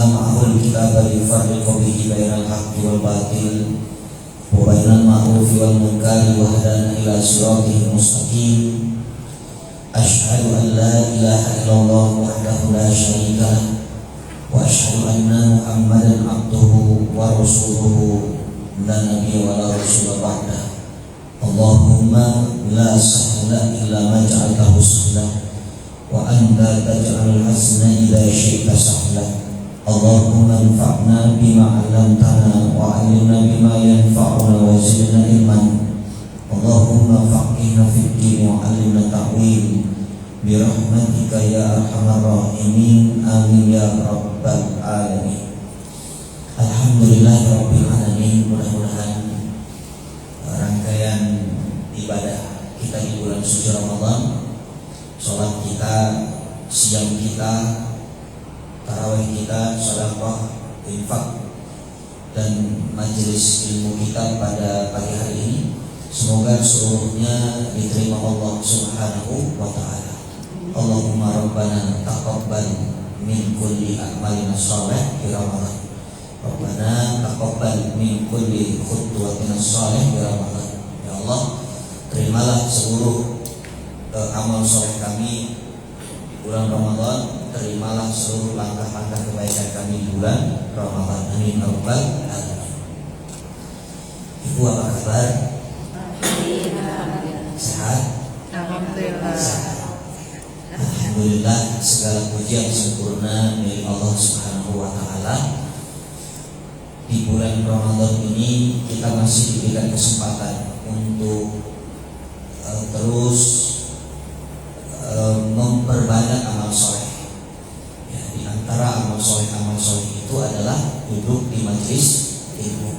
معه الكتاب ليفرق به بين الحق والباطل وبين المعروف والمنكر وهدانا إلى صراطه المستقيم. أشهد أن لا إله إلا الله وحده لا شريك له وأشهد أن محمدا عبده ورسوله لا نبي ولا رسول بعده. اللهم لا سهل إلا ما جعلته سهلا وأنت تجعل الحزن إذا شئت سهلا. اللهم انفعنا بما علمتنا وعلمنا بما ينفعنا وزدنا علما. اللهم فقهنا في الدين وعلمنا تأويل برحمتك يا أرحم الراحمين. آمين يا رب العالمين. Alhamdulillah Rabbil Alamin. Mudah-mudahan rangkaian ibadah kita di bulan suci Ramadan, sholat kita, siang kita, tarawih kita, sedekah, infak, dan majelis ilmu kita pada pagi hari ini, semoga seluruhnya diterima Allah Subhanahu wa Ta'ala. Allahumma Rabbana taqabbal min kulli a'malina shalih fi Ramadan. Rabbana taqabbal min kulli khutwatin shalih fi Ramadan. Ya Allah, terimalah seluruh amal soleh kami di bulan Ramadan. Terimalah seluruh langkah-langkah kebaikan kami di bulan Ramadan. Amin ya rabbal alamin. Ibu, apa kabar? Sehat? Alhamdulillah. Alhamdulillah, segala puji yang sempurna milik Allah Subhanahu wa Ta'ala. Di bulan Ramadan ini kita masih diberikan kesempatan untuk terus memperbanyak amal soleh. Ya, di antara amal soleh itu adalah duduk di majelis ilmu.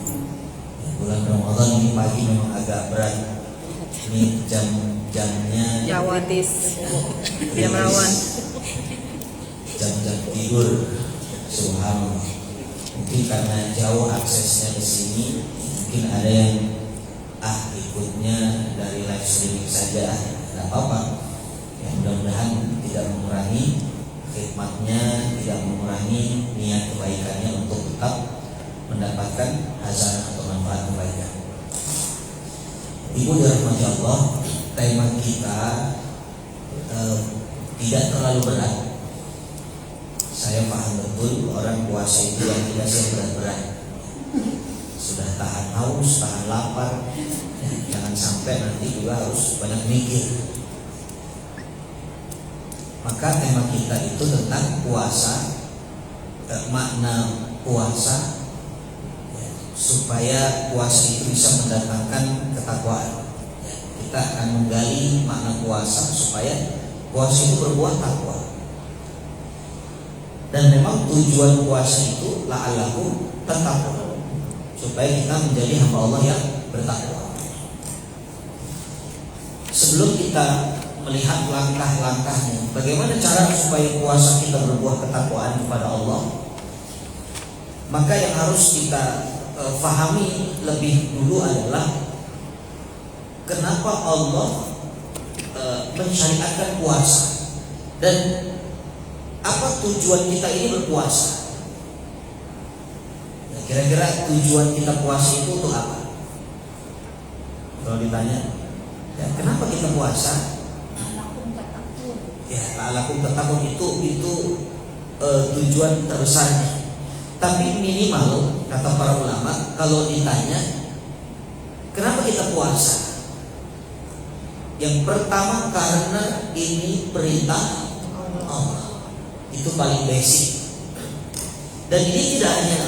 Ya, bulan Ramadan ini pagi memang agak berat. Ini jam-jamnya Jawatis, jam rawan. Jam-jam tidur. Subhanallah. Mungkin karena jauh aksesnya ke sini, mungkin ada yang ikutnya dari live streaming saja, tidak apa-apa. Ya, mudah-mudahan tidak mengurangi khidmatnya, tidak mengurangi niat kebaikannya untuk tetap mendapatkan hasanah atau manfaat kebaikan. Ibu dirahmati Allah, tema kita tidak terlalu berat. Saya paham betul orang puasa itu yang tidak berat-berat. Sudah tahan haus, tahan lapar, jangan sampai nanti juga harus banyak mikir. Maka tema kita itu tentang puasa, makna puasa, supaya puasa itu bisa mendatangkan ketakwaan. Kita akan menggali makna puasa supaya puasa itu berbuah takwa. Dan memang tujuan puasa itu la'allakum tattaqun, supaya kita menjadi hamba Allah yang bertakwa. Sebelum kita melihat langkah-langkahnya, bagaimana cara supaya puasa kita berbuah ketakwaan kepada Allah, maka yang harus kita fahami lebih dulu adalah kenapa Allah mensyariatkan puasa dan apa tujuan kita ini berpuasa. Nah, kira-kira tujuan kita puasa itu untuk apa? Kalau ditanya, ya, kenapa kita puasa? Ya, la'allakum tattaqun itu tujuan terbesarnya. Tapi minimal kata para ulama, kalau ditanya kenapa kita puasa, yang pertama karena ini perintah Allah. Itu paling basic. Dan ini tidak hanya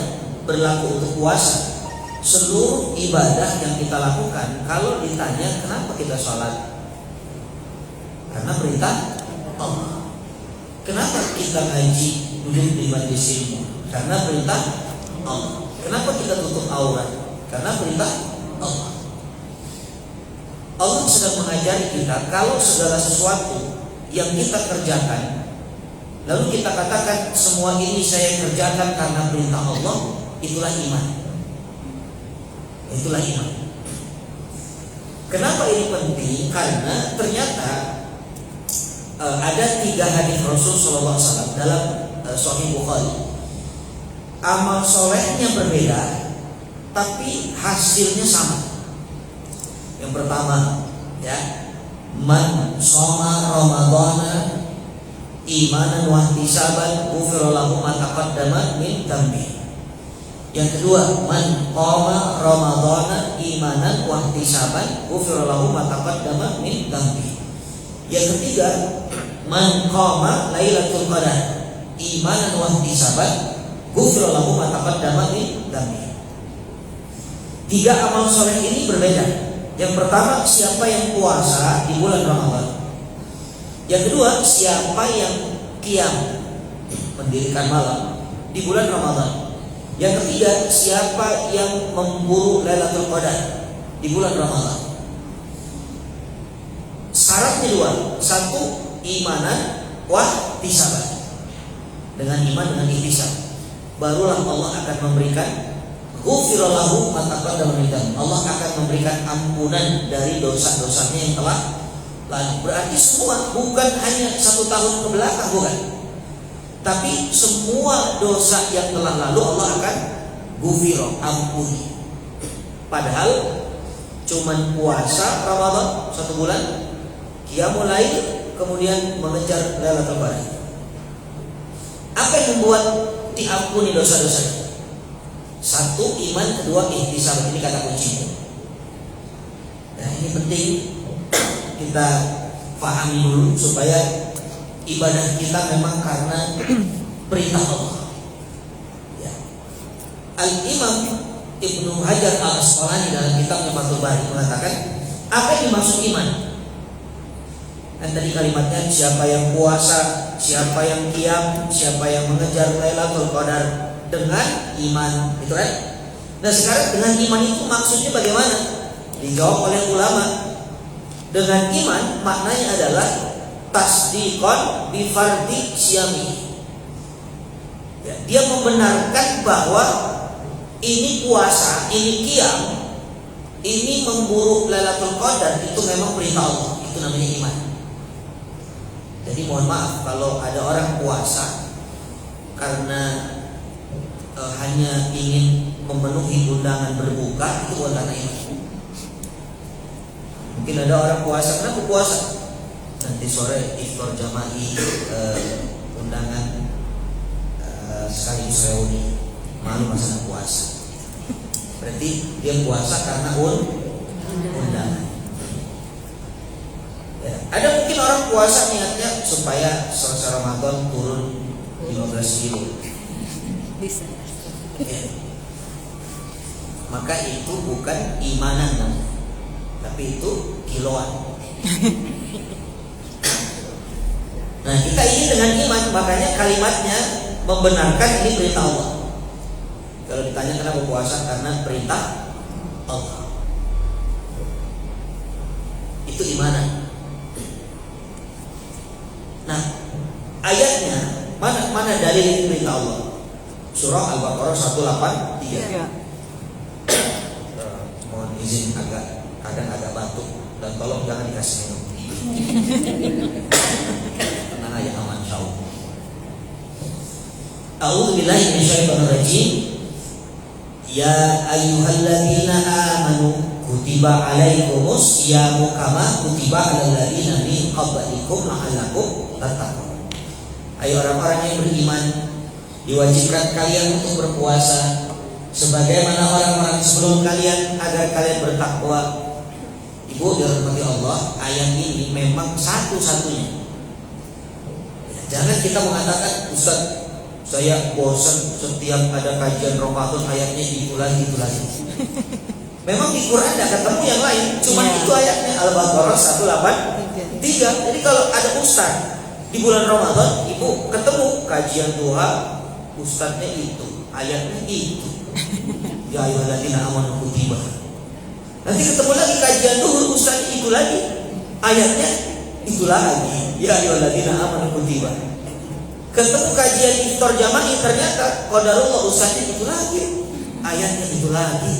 berlaku untuk puasa. Seluruh ibadah yang kita lakukan, kalau ditanya kenapa kita sholat, karena perintah Allah. Kenapa kita ngaji, duduk di majelis ilmu, karena perintah Allah. Kenapa kita tutup aurat, karena perintah Allah. Allah sedang mengajari kita kalau segala sesuatu yang kita kerjakan, lalu kita katakan semua ini saya kerjakan karena perintah Allah, itulah iman. Itulah iman. Kenapa ini penting? Karena ternyata ada 3 hadis Rasul SAW dalam Sahih Bukhari. amal solehnya berbeda, tapi hasilnya sama. Yang pertama, ya, man shoma ramadhana imanan wa ihtisaban ghufira lahu ma taqaddama min dhanbi. Yang kedua, man qama ramadhana imanan wa ihtisaban ghufira lahu ma taqaddama min dhanbi. Yang ketiga, man qama lailatul qadar imanan wa ihtisaban ghufira lahu ma taqaddama min dhanbi. Tiga amal soleh ini berbeda. Yang pertama, siapa yang puasa di bulan Ramadan. Yang kedua, siapa yang qiyam, mendirikan malam di bulan Ramadan. Yang ketiga, siapa yang memburu Lailatul Qadar di bulan Ramadan. Syaratnya dua. Satu, imanan wa ihtisaban. Dengan iman, dengan ihtisab, barulah Allah akan memberikan ghufira lahu ma taqaddama min dhanbi. Allah akan memberikan ampunan dari dosa-dosanya yang telah lalu. Berarti semua, bukan hanya 1 tahun ke belakang, bukan. Tapi semua dosa yang telah lalu Allah akan ghufira, ampuni. Padahal cuman puasa Ramadan 1 bulan, qiyamul lail, kemudian mengejar Lailatul Qadar. Apa yang membuat diampuni dosa-dosanya? Satu, iman. Kedua, ihtisab. Ini kata kuncinya. Nah, ini penting kita pahami dulu supaya ibadah kita memang karena perintah Allah. Ya. Al-Imam Ibnu Hajar Al-Asqalani dalam kitabnya Fathul Bari mengatakan, apa yang dimaksud iman? Dan tadi kalimatnya, siapa yang puasa, siapa yang qiyam, siapa yang mengejar Lailatul Qadar dengan iman, gitu kan? Nah, sekarang dengan iman itu maksudnya bagaimana? Dijawab oleh ulama. Dengan iman maknanya adalah tasdiqon bi fardhi syami. Ya, dia membenarkan bahwa ini puasa, ini qiyam, ini memburu Lailatul Qadar itu memang perintah Allah. Itu namanya iman. Jadi mohon maaf kalau ada orang puasa karena hanya ingin memenuhi undangan berbuka, itu bukan karena iman. Mungkin ada orang puasa, kenapa puasa? Nanti sore iftar jama'i, undangan sekaligus reuni, malu masa puasa. Berarti dia puasa karena undangan. Ya. Ada mungkin orang puasa niatnya supaya selesai Ramadan turun 15 kilo. Bisa. Ya. Maka itu bukan imanan namanya, tapi itu kiloan. Nah, kita ingin dengan iman, makanya kalimatnya membenarkan ini perintah Allah. Kalau ditanya kenapa puasa, karena perintah Allah. Itu imanan. Nah, ayatnya mana dalil perintah Allah? Surah Al-Baqarah 183. Ya. Mohon izin kadang agak batuk dan tolong jangan dikasih minum. Tenang aja, aman insyaallah. A'udzubillahi minasyaitonir rajim. Ya ayyuhalladzina amanu kutiba alaikumus syiyamu kama kutiba alal ladzina min qablikum la'allakum tattaqun. Ayo orang-orang yang beriman, diwajibkan kalian untuk berpuasa sebagaimana orang-orang sebelum kalian agar kalian bertakwa. Ibu dirahmati Allah, ayat ini memang satu-satunya. Jangan kita mengatakan, Ustaz, saya bosan setiap ada kajian Ramadan ayatnya itu lagi. Memang di Quran tidak ketemu yang lain, cuma itu ayatnya Al-Baqarah 183. Jadi kalau ada ustaz di bulan Ramadan, ibu ketemu kajian duha, ustaznya itu, ayatnya itu. Ya ayyuhalladzina amanu kutiba. Nanti ketemu lagi kajian duhur, ustaznya itu lagi, ayatnya itu lagi. Ya ayyuhalladzina amanu kutiba. Ketemu kajian iftar jama'i, ternyata qadarullah, ustaznya itu lagi, ayatnya itu lagi.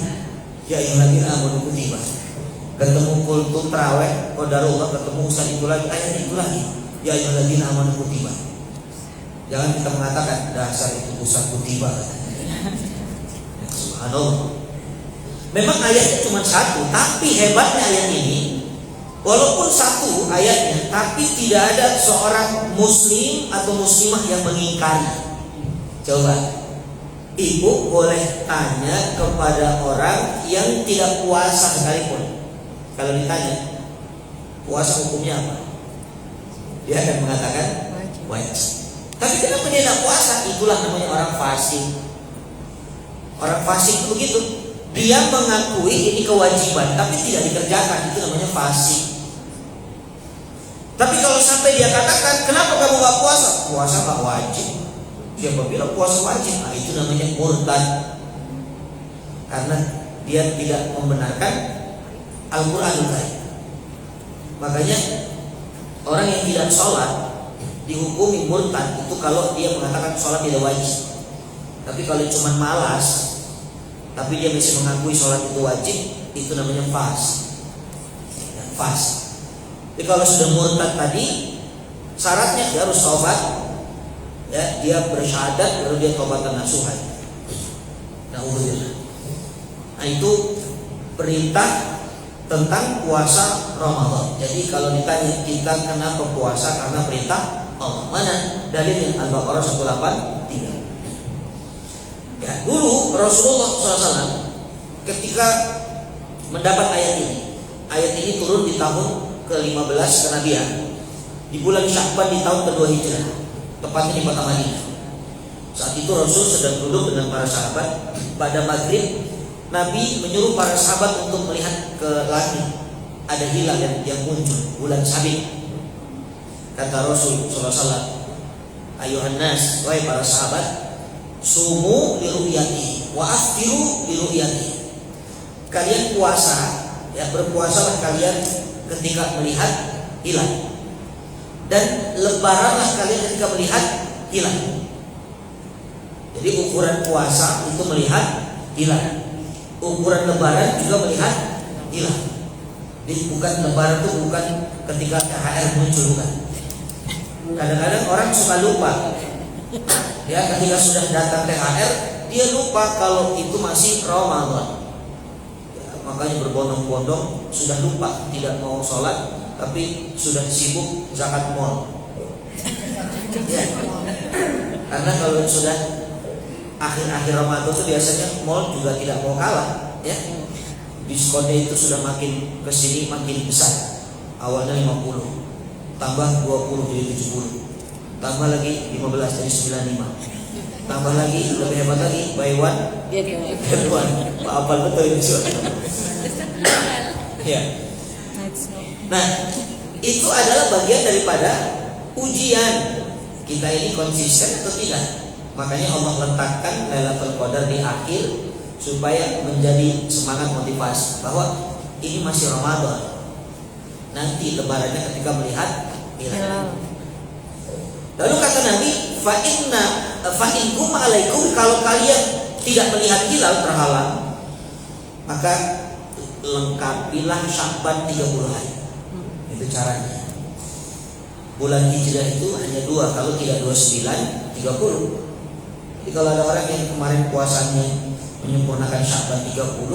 Ya ayyuhalladzina amanu kutiba. Ketemu kultum tarawih, qadarullah, ketemu ustaz itu lagi, ayatnya itu lagi. Ya ayyuhalladzina amanu kutiba. Jangan kita mengatakan dasar itu pusat kutiba. Subhanallah. Memang ayatnya cuma satu, tapi hebatnya ayat ini, walaupun satu ayatnya, tapi tidak ada seorang muslim atau muslimah yang mengingkari. Coba, ibu boleh tanya kepada orang yang tidak puasa sekalipun. Kalau ditanya, puasa hukumnya apa? Dia akan mengatakan wajib. Tapi kenapa dia tidak puasa? Itulah namanya orang fasik. Orang fasik itu begitu. Dia mengakui ini kewajiban, tapi tidak dikerjakan. Itu namanya fasik. Tapi kalau sampai dia katakan, kenapa kamu gak puasa? Puasa gak wajib. Siapa bilang puasa wajib? Nah, itu namanya murtad. Karena dia tidak membenarkan Al-Quranul Karim. Makanya orang yang tidak sholat dihukumi murtad itu kalau dia mengatakan sholat tidak wajib. Tapi kalau cuma malas, tapi dia masih mengakui sholat itu wajib, itu namanya fasik. Fasik. Jadi kalau sudah murtad tadi, syaratnya dia harus taubat, ya, dia bersyahadat baru dia taubatan nasuhan. Nah itu perintah tentang puasa Ramadan. Jadi kalau ditanya kita kenapa puasa, karena perintah Allah. Mana dalilnya? Al-Baqarah 183. Ya, dulu Rasulullah SAW ketika mendapat ayat ini turun di tahun ke-15 kenabian, di bulan Sya'ban di tahun kedua Hijrah, tepatnya di kota Madinah. Saat itu Rasul sedang duduk dengan para sahabat. Pada maghrib Nabi menyuruh para sahabat untuk melihat ke langit. Ada hilal yang muncul, bulan sabit. Kata Rasul SAW, ayuhan nas, wahai para sahabat, sumu li ru'yati wa aftiru li ru'yati. Kalian puasa, ya, berpuasalah kalian ketika melihat hilal, dan lebaranlah kalian ketika melihat hilal. Jadi ukuran puasa itu melihat hilal, ukuran lebaran juga melihat hilal. Jadi bukan lebaran itu bukan ketika THR muncul, bukan. Kadang-kadang orang suka lupa. Ya, ketika sudah datang THR, dia lupa kalau itu masih Ramadan. Ya, makanya berbondong-bondong, sudah lupa, tidak mau sholat, tapi sudah sibuk zakat mal. Ya. Karena kalau sudah akhir-akhir Ramadan itu biasanya mal juga tidak mau kalah, ya. Diskonnya itu sudah makin kesini makin besar. Awalnya 50, tambah 20 jadi 70. Tambah lagi 15 jadi 95. Tambah lagi lebih hebat lagi, buy one get one. Apal betul ini soal. Ya. Nah, itu adalah bagian daripada ujian kita ini konsisten atau tidak. Makanya Allah letakkan Lailatul Qadar di akhir supaya menjadi semangat motivasi bahwa ini masih Ramadan. Nanti lebarannya ketika melihat hilal. Lalu kata Nabi, fa in alaikum, kalau kalian tidak melihat hilal terhalang, maka lengkapilah Sya'ban 30 hari. Itu caranya. Bulan Hijrah itu hanya 2, kalau tidak 29, 30. Jadi kalau ada orang yang kemarin puasanya menyempurnakan Sya'ban 30,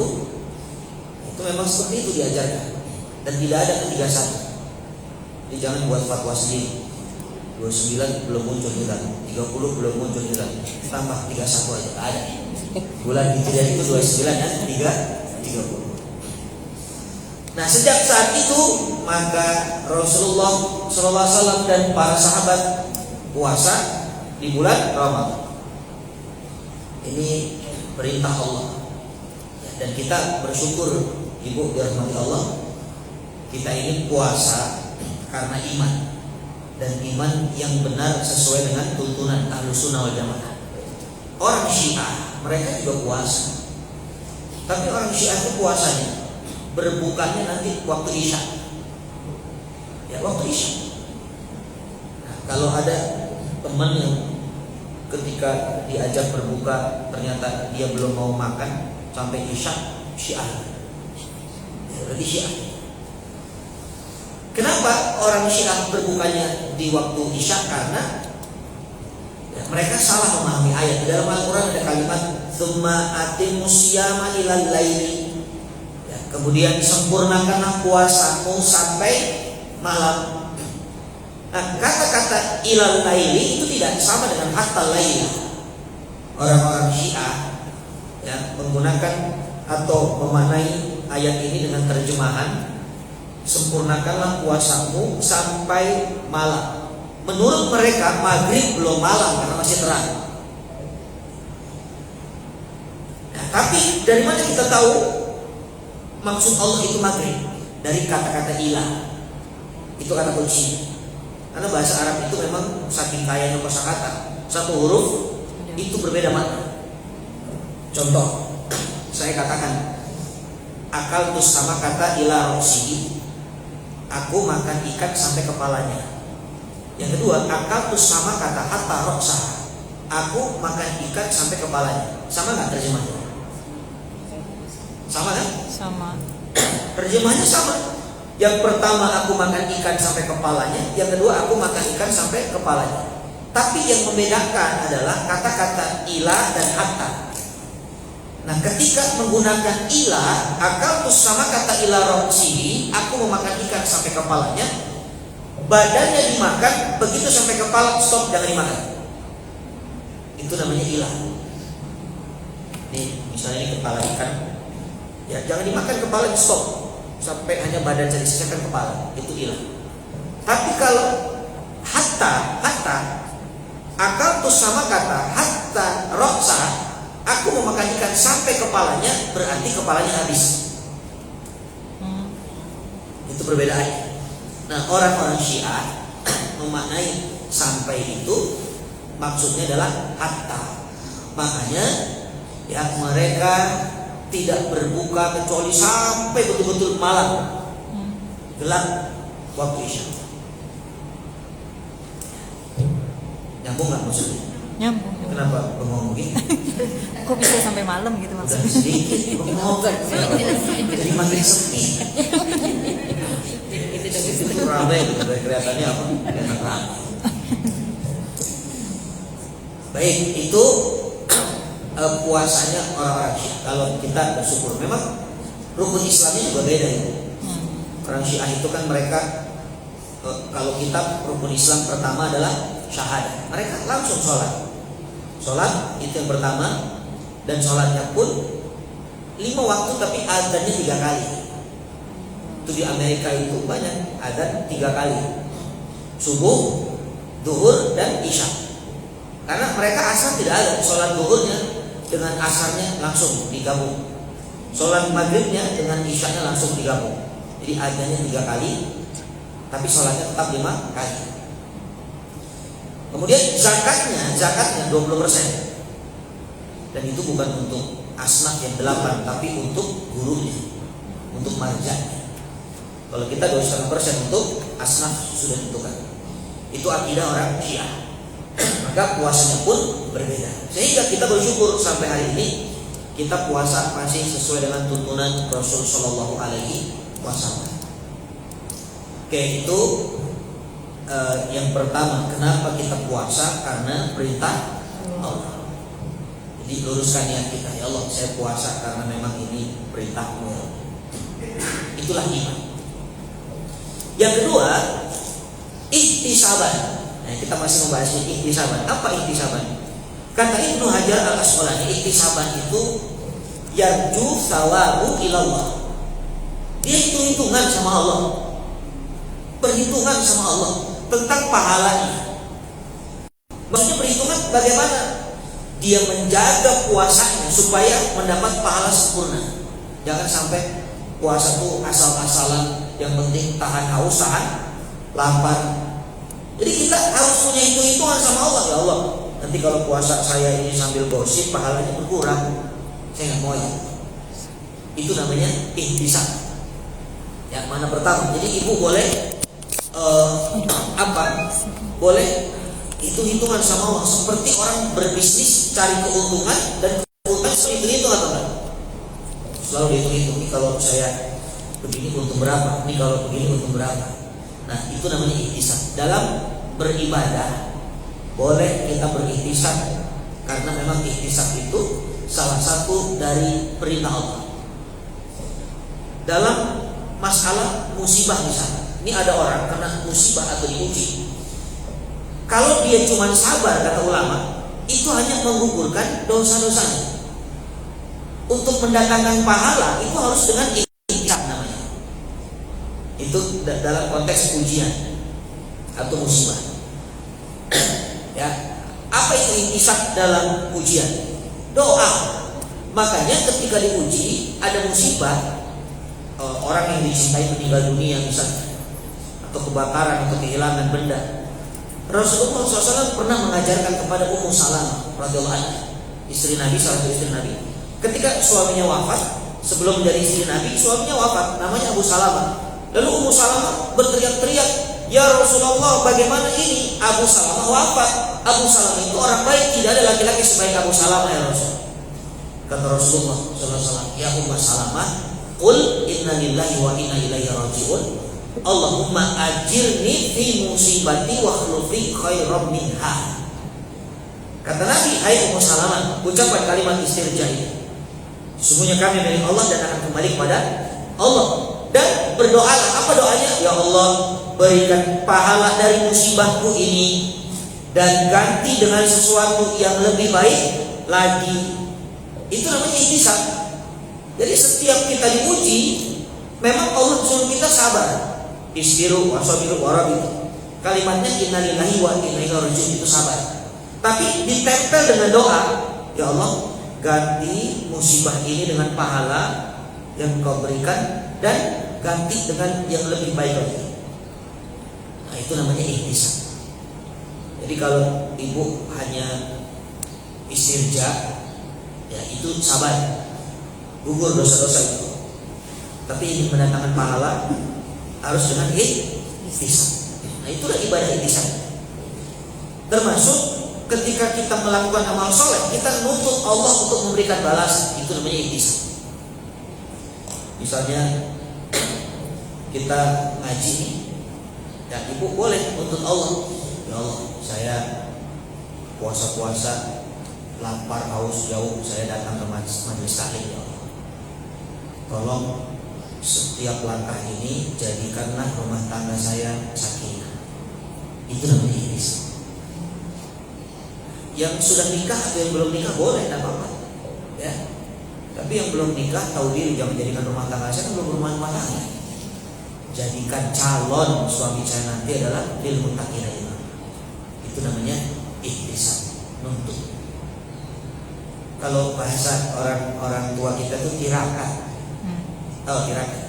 itu memang seperti itu diajarkan. Dan tidak ada ketiga satu. Jadi jangan buat fatwa sendiri. 29 belum muncul hilal, 30 belum muncul hilal, tambah 31 aja, ada. Bulan Hijriah itu 29 dan 30. Nah, sejak saat itu maka Rasulullah SAW dan para sahabat puasa di bulan Ramadan. Ini perintah Allah. Dan kita bersyukur, Ibu dirahmati Allah, kita ini puasa karena iman. Dan iman yang benar sesuai dengan tuntunan Ahlussunnah wal Jamaah. Orang Syiah mereka juga puasa, tapi orang Syiah itu puasanya berbukanya nanti waktu Isya. Ya, waktu Isya. Nah, kalau ada teman yang ketika diajak berbuka ternyata dia belum mau makan sampai Isya, Syiah. Ya, berarti Syiah. Kenapa orang Syiah berbukanya di waktu Isya? Karena mereka salah memahami ayat. Di dalam Al-Quran ada kalimat tsumma atimus syiyama ilal laili. Ya, kemudian sempurnakanlah puasamu sampai malam. Nah, kata-kata ilal laili itu tidak sama dengan hatta laila. Orang-orang Syiah ya menggunakan atau memaknai ayat ini dengan terjemahan sempurnakanlah puasamu sampai malam. Menurut mereka maghrib belum malam karena masih terang. Nah, tapi dari mana kita tahu maksud Allah itu maghrib? Dari kata-kata ilah. Itu kata kunci. Karena bahasa Arab itu memang saking kayanya kosakata, satu huruf itu berbeda makna. Contoh, saya katakan akal tuh sama kata ila roksi, aku makan ikan sampai kepalanya. Yang kedua, akal tuh sama kata hatta roksa, aku makan ikan sampai kepalanya. Sama nggak terjemahnya? Sama kan? Sama. Terjemahnya sama. Yang pertama aku makan ikan sampai kepalanya, yang kedua aku makan ikan sampai kepalanya. Tapi yang membedakan adalah kata-kata ilah dan hatta. Nah, ketika menggunakan ilah, akal tuh sama kata ilah roksi, aku memakan ikan sampai kepalanya, badannya dimakan, begitu sampai kepala stop, jangan dimakan. Itu namanya ilah. Nih, misalnya ini kepala ikan, ya jangan dimakan kepala, stop sampai hanya badan saja, sisakan kepala. Itu ilah. Tapi kalau hatta, akal tuh sama kata hatta roksa, aku memakan ikan sampai kepalanya, berarti kepalanya habis. Itu perbedaannya. Nah, orang-orang Syiah memaknai sampai itu maksudnya adalah hatta. Makanya ya mereka tidak berbuka kecuali sampai betul-betul malam, gelap waktu Isya. Nyambung nggak maksudnya? Nyambung. Kenapa bengong begini? Kok bisa sampai malam gitu Udah maksudnya? sedikit bengong kan? Jadi makin sepi. Itu ramai, kelihatannya apa? Enak ramai. Baik, itu puasanya orang-orang Syiah. Kalau kita bersyukur, memang rukun Islamnya juga beda ya. Orang Syiah itu kan mereka, kalau kita rukun Islam pertama adalah syahadat. Mereka langsung sholat. Sholat itu yang pertama, dan sholatnya pun 5 waktu tapi adzannya 3 kali. Itu di Amerika itu banyak adzan 3 kali, subuh, duhur, dan isya. Karena mereka asal tidak ada sholat duhurnya dengan asarnya langsung digabung, sholat maghribnya dengan isyanya langsung digabung. Jadi adzannya 3 kali, tapi sholatnya tetap 5 kali. Kemudian zakatnya 20%. Dan itu bukan untuk asnaf yang 8, tapi untuk gurunya, untuk marjanya. Kalau kita 21% untuk asnaf sudah ditentukan. Itu akidah orang Syiah. Maka puasanya pun berbeda. Sehingga kita bersyukur sampai hari ini kita puasa masih sesuai dengan tuntunan Rasul Shallallahu Alaihi Wasallam. Oke, itu yang pertama, kenapa kita puasa? Karena perintah Allah. Jadi luruskan niat kita, ya Allah, saya puasa karena memang ini perintahmu. Itulah iman. Yang kedua, ihtisaban. Nah, kita masih membahas ihtisaban. Apa ihtisaban? Kata Ibnu Hajar Al-Asqalani, ihtisaban itu yarju thawabu ilallah. Dia hitung-hitungan sama Allah, perhitungan sama Allah tentang pahalanya. Maksudnya perhitungan bagaimana dia menjaga puasanya supaya mendapat pahala sempurna. Jangan sampai puasa itu asal-asalan, yang penting tahan haus, tahan lapar. Jadi kita harus punya hitung-hitungan sama Allah. Ya Allah, nanti kalau puasa saya ini sambil gosip pahalanya berkurang, saya nggak mau ya. Itu namanya ihtisab. Ya, mana pertama? Jadi ibu boleh boleh hitung-hitungan sama Allah, seperti orang berbisnis cari keuntungan, dan keuntungan selalu dihitung atau enggak? Selalu dihitung-hitung. Ini kalau saya begini untung berapa? Ini kalau begini untung berapa? Nah, itu namanya ihtisab. Dalam beribadah boleh kita berikhtisab, karena memang ikhtisab itu salah satu dari perintah Allah. Dalam masalah musibah misalnya, ini ada orang kena musibah atau diuji, kalau dia cuma sabar, kata ulama, itu hanya menggugurkan dosa-dosanya. Untuk mendatangkan pahala itu harus dengan ikhtisab namanya. Itu dalam konteks ujian atau musibah. Ya, apa itu ikhtisab dalam ujian? Doa. Makanya ketika diuji ada musibah, orang yang dicintai meninggal dunia misalnya, atau kebakaran atau kehilangan benda, Rasulullah SAW pernah mengajarkan kepada Ummu Salamah radhiyallahu anha, istri Nabi, salah satu istri Nabi. Ketika suaminya wafat, sebelum menjadi istri Nabi, suaminya wafat, namanya Abu Salamah. Lalu Ummu Salamah berteriak-teriak, "Ya Rasulullah, bagaimana ini? Abu Salamah wafat." Abu Salamah itu orang baik, tidak ada laki-laki sebaik Abu Salamah ya Rasul. Kata Rasulullah SAW, "Ya Ummu Salamah, qul inna lillahi wa inna ilaihi raji'un. Allahumma ajirni fi musibati wa khlufi khairan minha." Kata Nabi, "Hai Ummu Salamah, ucapkan kalimat istirja ini. Sesungguhnya kami milik Allah dan akan kembali kepada Allah." Dan berdoalah. Apa doanya? "Ya Allah, berikan pahala dari musibahku ini dan ganti dengan sesuatu yang lebih baik lagi." Itu namanya ikhtisab. Jadi setiap kita diuji, memang Allah suruh kita sabar. Isbiru wasabiru warabitu. Kalimatnya innalillahi wa inna ilaihi raji'un, itu sabar. Tapi ditempel dengan doa, "Ya Allah, ganti musibah ini dengan pahala yang Kau berikan dan ganti dengan yang lebih baik lagi." Nah, itu namanya ikhtisab. Jadi kalau ibu hanya istirja, ya itu sabar, gugur dosa-dosa itu. Tapi ingin mendatangkan pahala harus dengan ikhtisab. Nah, itulah ibadah ikhtisab. Termasuk ketika kita melakukan amal soleh, kita nuntut Allah untuk memberikan balas, itu namanya ikhtisab. Misalnya kita ngaji nih, ya ibu boleh nuntut Allah, "Ya Allah, saya puasa-puasa, lapar, haus, jauh, saya datang ke majelis taklim, ya Allah. Tolong setiap langkah ini jadikanlah rumah tangga saya sakinah." Itu namanya ikhtisab. Yang sudah nikah atau yang belum nikah boleh, tidak apa-apa, ya. Tapi yang belum nikah tahu diri, jangan jadikan rumah tangga saya kan belum rumah tangga. Jadikan calon suami saya nanti adalah lil muttaqin. Itu namanya ikhtisab, nuntut. Kalau bahasa orang tua kita tuh tirakat. Tahu tirakat?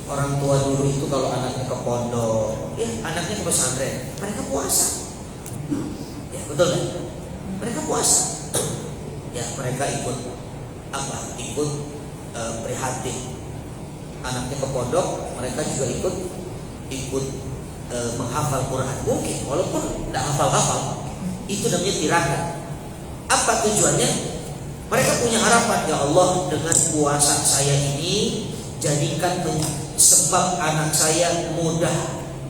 Orang tua dulu itu kalau anaknya ke pondok, ya anaknya ke pesantren, mereka puasa. Ya betul kan? Mereka puasa. Ya mereka ikut apa? Ikut prihatin. Anaknya ke pondok, mereka juga ikut menghafal Quran. Mungkin walaupun tidak hafal-hafal, itu namanya tirakat. Apa tujuannya? Mereka punya harapan, "Ya Allah, dengan puasa saya ini jadikan sebab anak saya mudah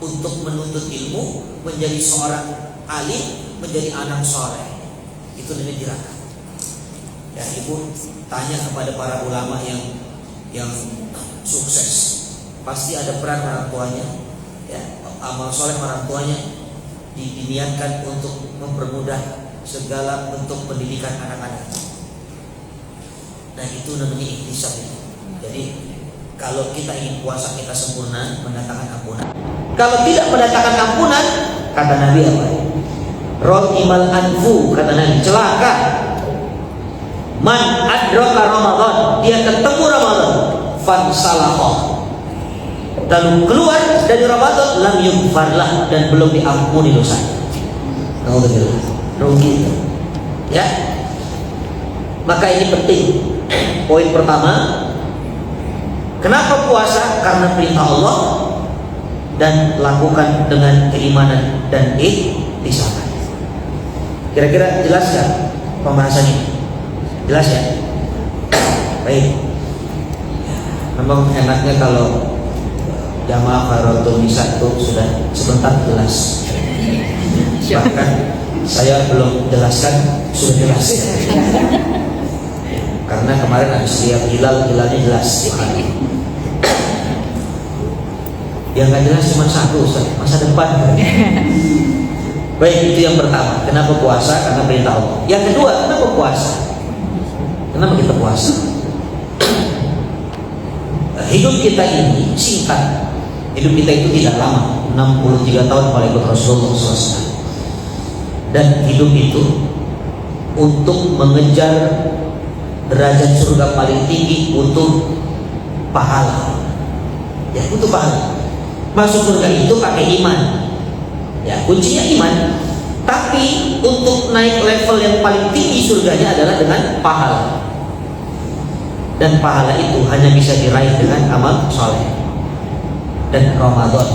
untuk menuntut ilmu, menjadi seorang alim, menjadi anak soleh." Itu namanya tirakat. Ya, ibu tanya kepada para ulama yang sukses, pasti ada peran orang tuanya. Ya, amal soleh orang tuanya diniatkan untuk mempermudah segala bentuk pendidikan anak-anak. Nah, itu namanya ikhtisab. Jadi kalau kita ingin puasa kita sempurna, mendatangkan ampunan. Kalau tidak mendatangkan ampunan, kata Nabi apa? Rotimal anfu, kata Nabi, celaka. Man adraka Ramadan, dia ketemu Ramadan, fansalakh, lalu keluar dari Ramadan, lam yughfarlah, dan belum diampuni dosanya. Alhamdulillah, rugi. Ya, maka ini penting. Poin pertama, kenapa puasa? Karena perintah Allah, dan lakukan dengan keimanan dan ikhtisab. Kira-kira jelas gak pembahasan ini? Jelas ya? Baik. Memang enaknya kalau jamaah Khairatul Nisa itu sudah sebentar jelas. Bahkan saya belum jelaskan sudah jelas. Karena kemarin habis lihat hilalnya jelas. Yang nggak jelas cuma satu, Ustaz, masa depan. Baik, itu yang pertama. Kenapa puasa? Karena perintah Allah. Yang kedua, kenapa puasa? Kenapa kita puasa? Hidup kita ini singkat. Hidup kita itu tidak lama, 63 tahun kalau ikut Rasulullah SAW. Dan hidup itu untuk mengejar derajat surga paling tinggi butuh pahala. Ya, butuh pahala. Masuk surga itu pakai iman. Ya, kuncinya iman. Tapi untuk naik level yang paling tinggi surganya adalah dengan pahala. Dan pahala itu hanya bisa diraih dengan amal soleh. Dan Ramadan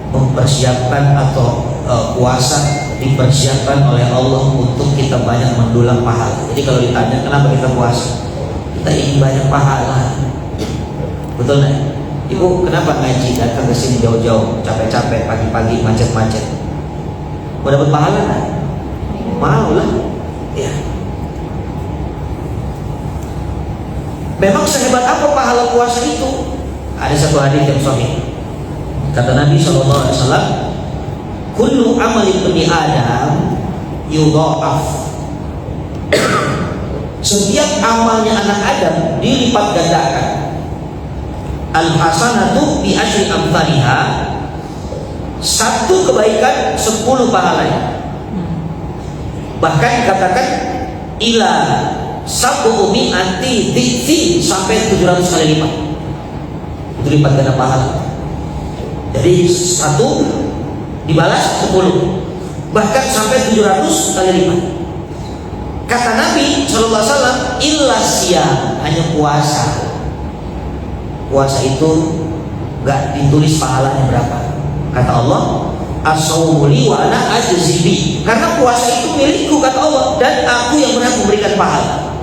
mempersiapkan atau puasa dipersiapkan oleh Allah untuk kita banyak mendulang pahala. Jadi kalau ditanya kenapa kita puasa, kita ingin banyak pahala. Betul nggak? Ibu kenapa ngaji datang ke sini jauh-jauh, capek-capek pagi-pagi macet-macet? Mau dapat pahala nggak? Mau lah. Ya. Memang sehebat apa pahala puasa itu? Ada satu hadis yang sahih. Kata Nabi SAW, kullu amali ibni Adam yudha'af. Setiap amalnya anak Adam dilipat gandakan. Al-hasanatu bi asyri amthaliha. Satu kebaikan 10 pahalanya. Bahkan dikatakan ila sabu mi'ati dhikfi, sampai 700 kali lipat. Itu lipat ganda pahala. Jadi satu dibalas 10, bahkan sampai 700 kali lipat. Kata Nabi SAW, illa siyam, hanya puasa. Puasa itu gak ditulis pahalanya berapa. Kata Allah, as-sawmu li wa ana ajzi bi. Karena puasa itu milikku, kata Allah, dan aku yang berhak memberikan pahala.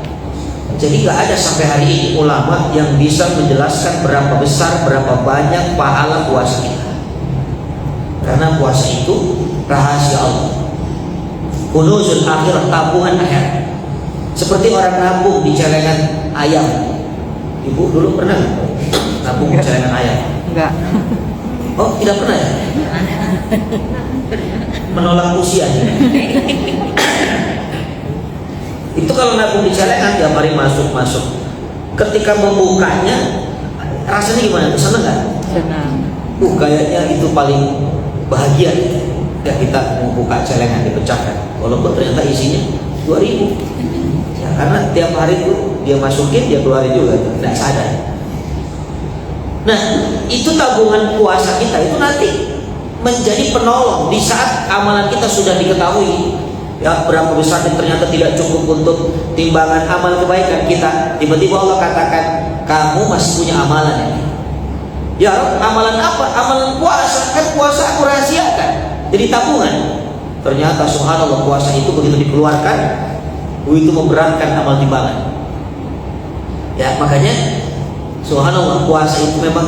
Jadi gak ada sampai hari ini ulama yang bisa menjelaskan berapa besar, berapa banyak pahala puasa kita. Karena puasa itu rahasia Allah. Kunuzul akhirah, tabungan akhirat. Seperti orang nabung di celengan ayam. Ibu dulu pernah nabung di celengan ayam? Enggak. Oh, tidak pernah ya? Menolak usia. Itu kalau nabung di celengan tiap hari masuk. Ketika membukanya rasanya gimana? Senang nggak? Senang. Kayaknya itu paling bahagia. Ya, kita membuka celengan dipecahkan. Walaupun ternyata isinya 2.000. Ya, karena tiap hari itu dia masukin, dia keluarin juga, tidak sadar. Nah, itu tabungan puasa kita itu nanti menjadi penolong di saat amalan kita sudah diketahui. Ya, berapa besar dan ternyata tidak cukup untuk timbangan amal kebaikan kita. Tiba-tiba Allah katakan, kamu masih punya amalan ini. Ya, amalan apa? Amalan puasa. Kan puasa aku rahasiakan, jadi tabungan. Ternyata subhanallah, puasa itu begitu dikeluarkan, itu memberatkan amal timbangan. Ya, makanya subhanallah, puasa itu memang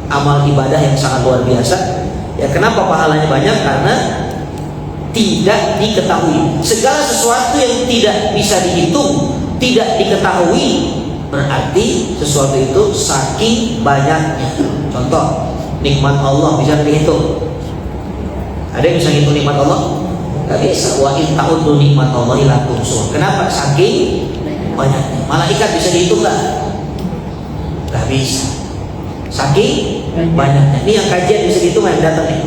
amal ibadah yang sangat luar biasa. Ya, kenapa pahalanya banyak? Karena tidak diketahui. Segala sesuatu yang tidak bisa dihitung, tidak diketahui, berarti sesuatu itu saking banyaknya. Contoh, nikmat Allah bisa dihitung. Ada yang bisa hitung nikmat Allah? Gak bisa. Wa in ta'uddu nikmat Allah la tuhsuha. Kenapa? Saking banyaknya. Malaikat bisa dihitung nggak? Gak bisa. Saking banyaknya. Ini yang kajian bisa dihitung yang datang nih?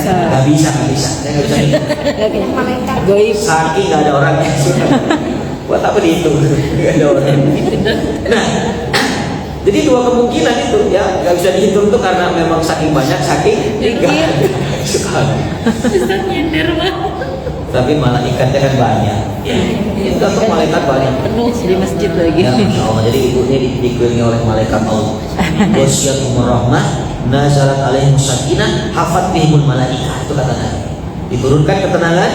Gak bisa. Saya gak bisa dihitung. Goib. Saking gak ada orangnya. Buat apa dihitung? Gak ada orang. Nah, jadi dua kemungkinan itu ya, gak bisa dihitung tuh karena memang saking banyak, saking enggak. Tapi malaikatnya kan banyak. Ya, itu kan malaikat banyak. Penuh di masjid lagi. Ya, Masya Allah. Jadi ibunya dikelilingi oleh malaikat Allah. Wasyatumur rahmah nazalat alaihim sakinah hafat bihimul malaikah. Itu kata Nabi. Diturunkan ketenangan,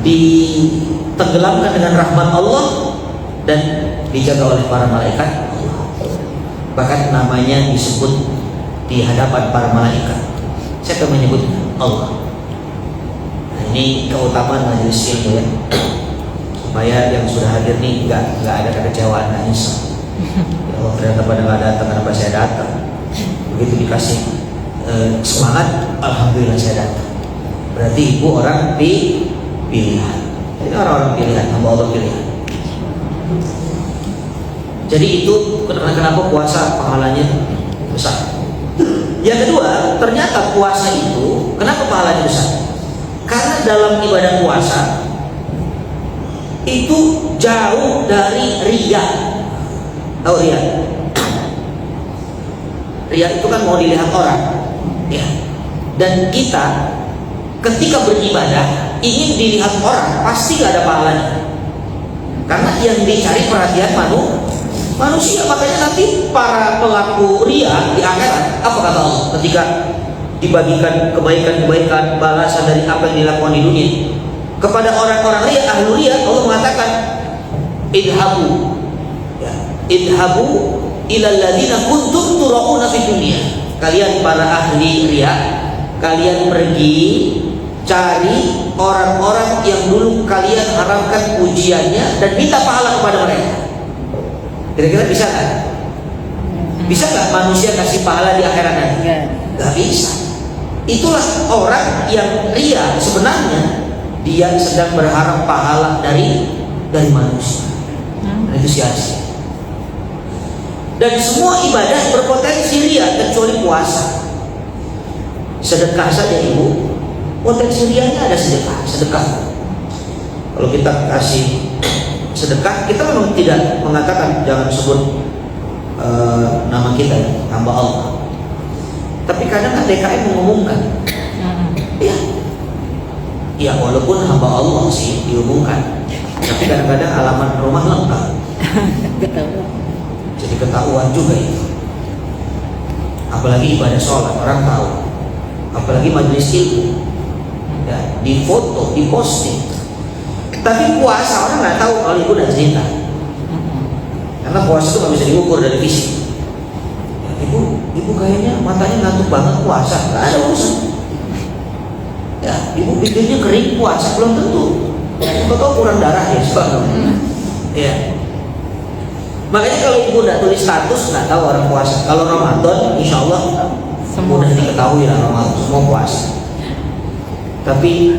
ditenggelamkan dengan rahmat Allah, dan dijaga oleh para malaikat. Bahkan namanya disebut di hadapan para malaikat. Siapa yang menyebutnya? Allah. Ini keutamaan majelis ilmu ya, supaya yang sudah hadir nih nggak ada kekecewaan, nangis. Ya Allah, ternyata pada nggak datang, kenapa saya datang? Begitu dikasih semangat, alhamdulillah saya datang. Berarti ibu orang pilihan. Ini orang-orang pilihan, hamba Allah pilihan. Jadi itu kenapa puasa pahalanya besar. Yang kedua, ternyata puasa itu kenapa pahalanya besar? Karena dalam ibadah puasa itu jauh dari riya. Tahu riya? Riya itu kan mau dilihat orang, ya. Dan kita ketika beribadah ingin dilihat orang, pasti gak ada pahalanya. Karena yang dicari perhatian manusia. Makanya nanti para pelaku riya di akhirat, apa kata Allah ketika dibagikan kebaikan-kebaikan balasan dari apa yang dilakukan di dunia kepada orang-orang riya, ahlu riya, Allah mengatakan idhabu ilal ladzina kuntum turauna fid dunya. Kalian para ahli riya, kalian pergi cari orang-orang yang dulu kalian haramkan pujiannya dan minta pahala kepada mereka. Kira-kira bisa kan? Bisa nggak manusia kasih pahala di akhirat nanti? Nggak bisa. Itulah orang yang riya, sebenarnya dia sedang berharap pahala dari manusia. Dan itu sia-sia. Dan semua ibadah berpotensi riya kecuali puasa. Sedekah saja ibu, potensi riyanya ada sedekah. Kalau kita kasih sedekah, kita memang tidak mengatakan jangan sebut nama kita ya, hamba Allah. Tapi kadang kan DKM mengumumkan, ya walaupun hamba Allah sih diumumkan, tapi kadang-kadang halaman rumah lengkap. Jadi ketahuan juga itu. Apalagi ibadah sholat orang tahu, apalagi majelis ilmu, ya, di foto, di posting. Tapi puasa orang nggak tahu kalau ibu udah cerita, karena puasa itu nggak bisa diukur dari fisik. Ibu kayaknya matanya ngantuk banget puasa, nggak ada urusan. Ya, ibu bibirnya kering puasa, belum tentu. Ibu tahu kurang darah ya sebagainya. Ya. Makanya kalau ibu nggak tulis status, nggak tahu orang puasa. Kalau Ramadan, insya Allah mudah diketahui lah Ramadan semua puasa. Tapi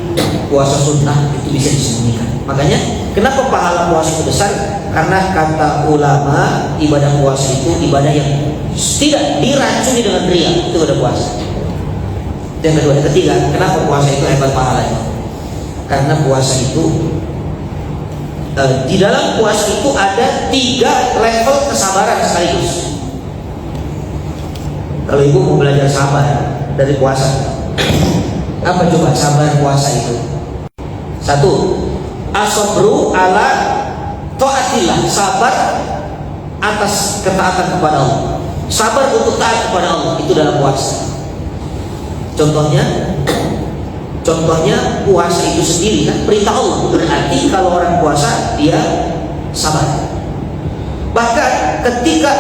puasa sunnah itu bisa disembunyikan. Makanya kenapa pahala puasa itu besar? Karena kata ulama, ibadah puasa itu ibadah yang tidak diracuni dengan riya, itu ibadah puasa. Yang kedua, yang ketiga, kenapa puasa itu hebat pahalanya? Karena puasa itu di dalam puasa itu ada 3 level kesabaran sekaligus. Kalau ibu mau belajar sabar dari puasa, apa coba sabar puasa itu? 1, as-sabru ala taatillah, sabar atas ketaatan kepada Allah. Sabar untuk taat kepada Allah itu dalam puasa. Contohnya puasa itu sendiri kan perintah Allah. Berarti kalau orang puasa dia sabar. Bahkan ketika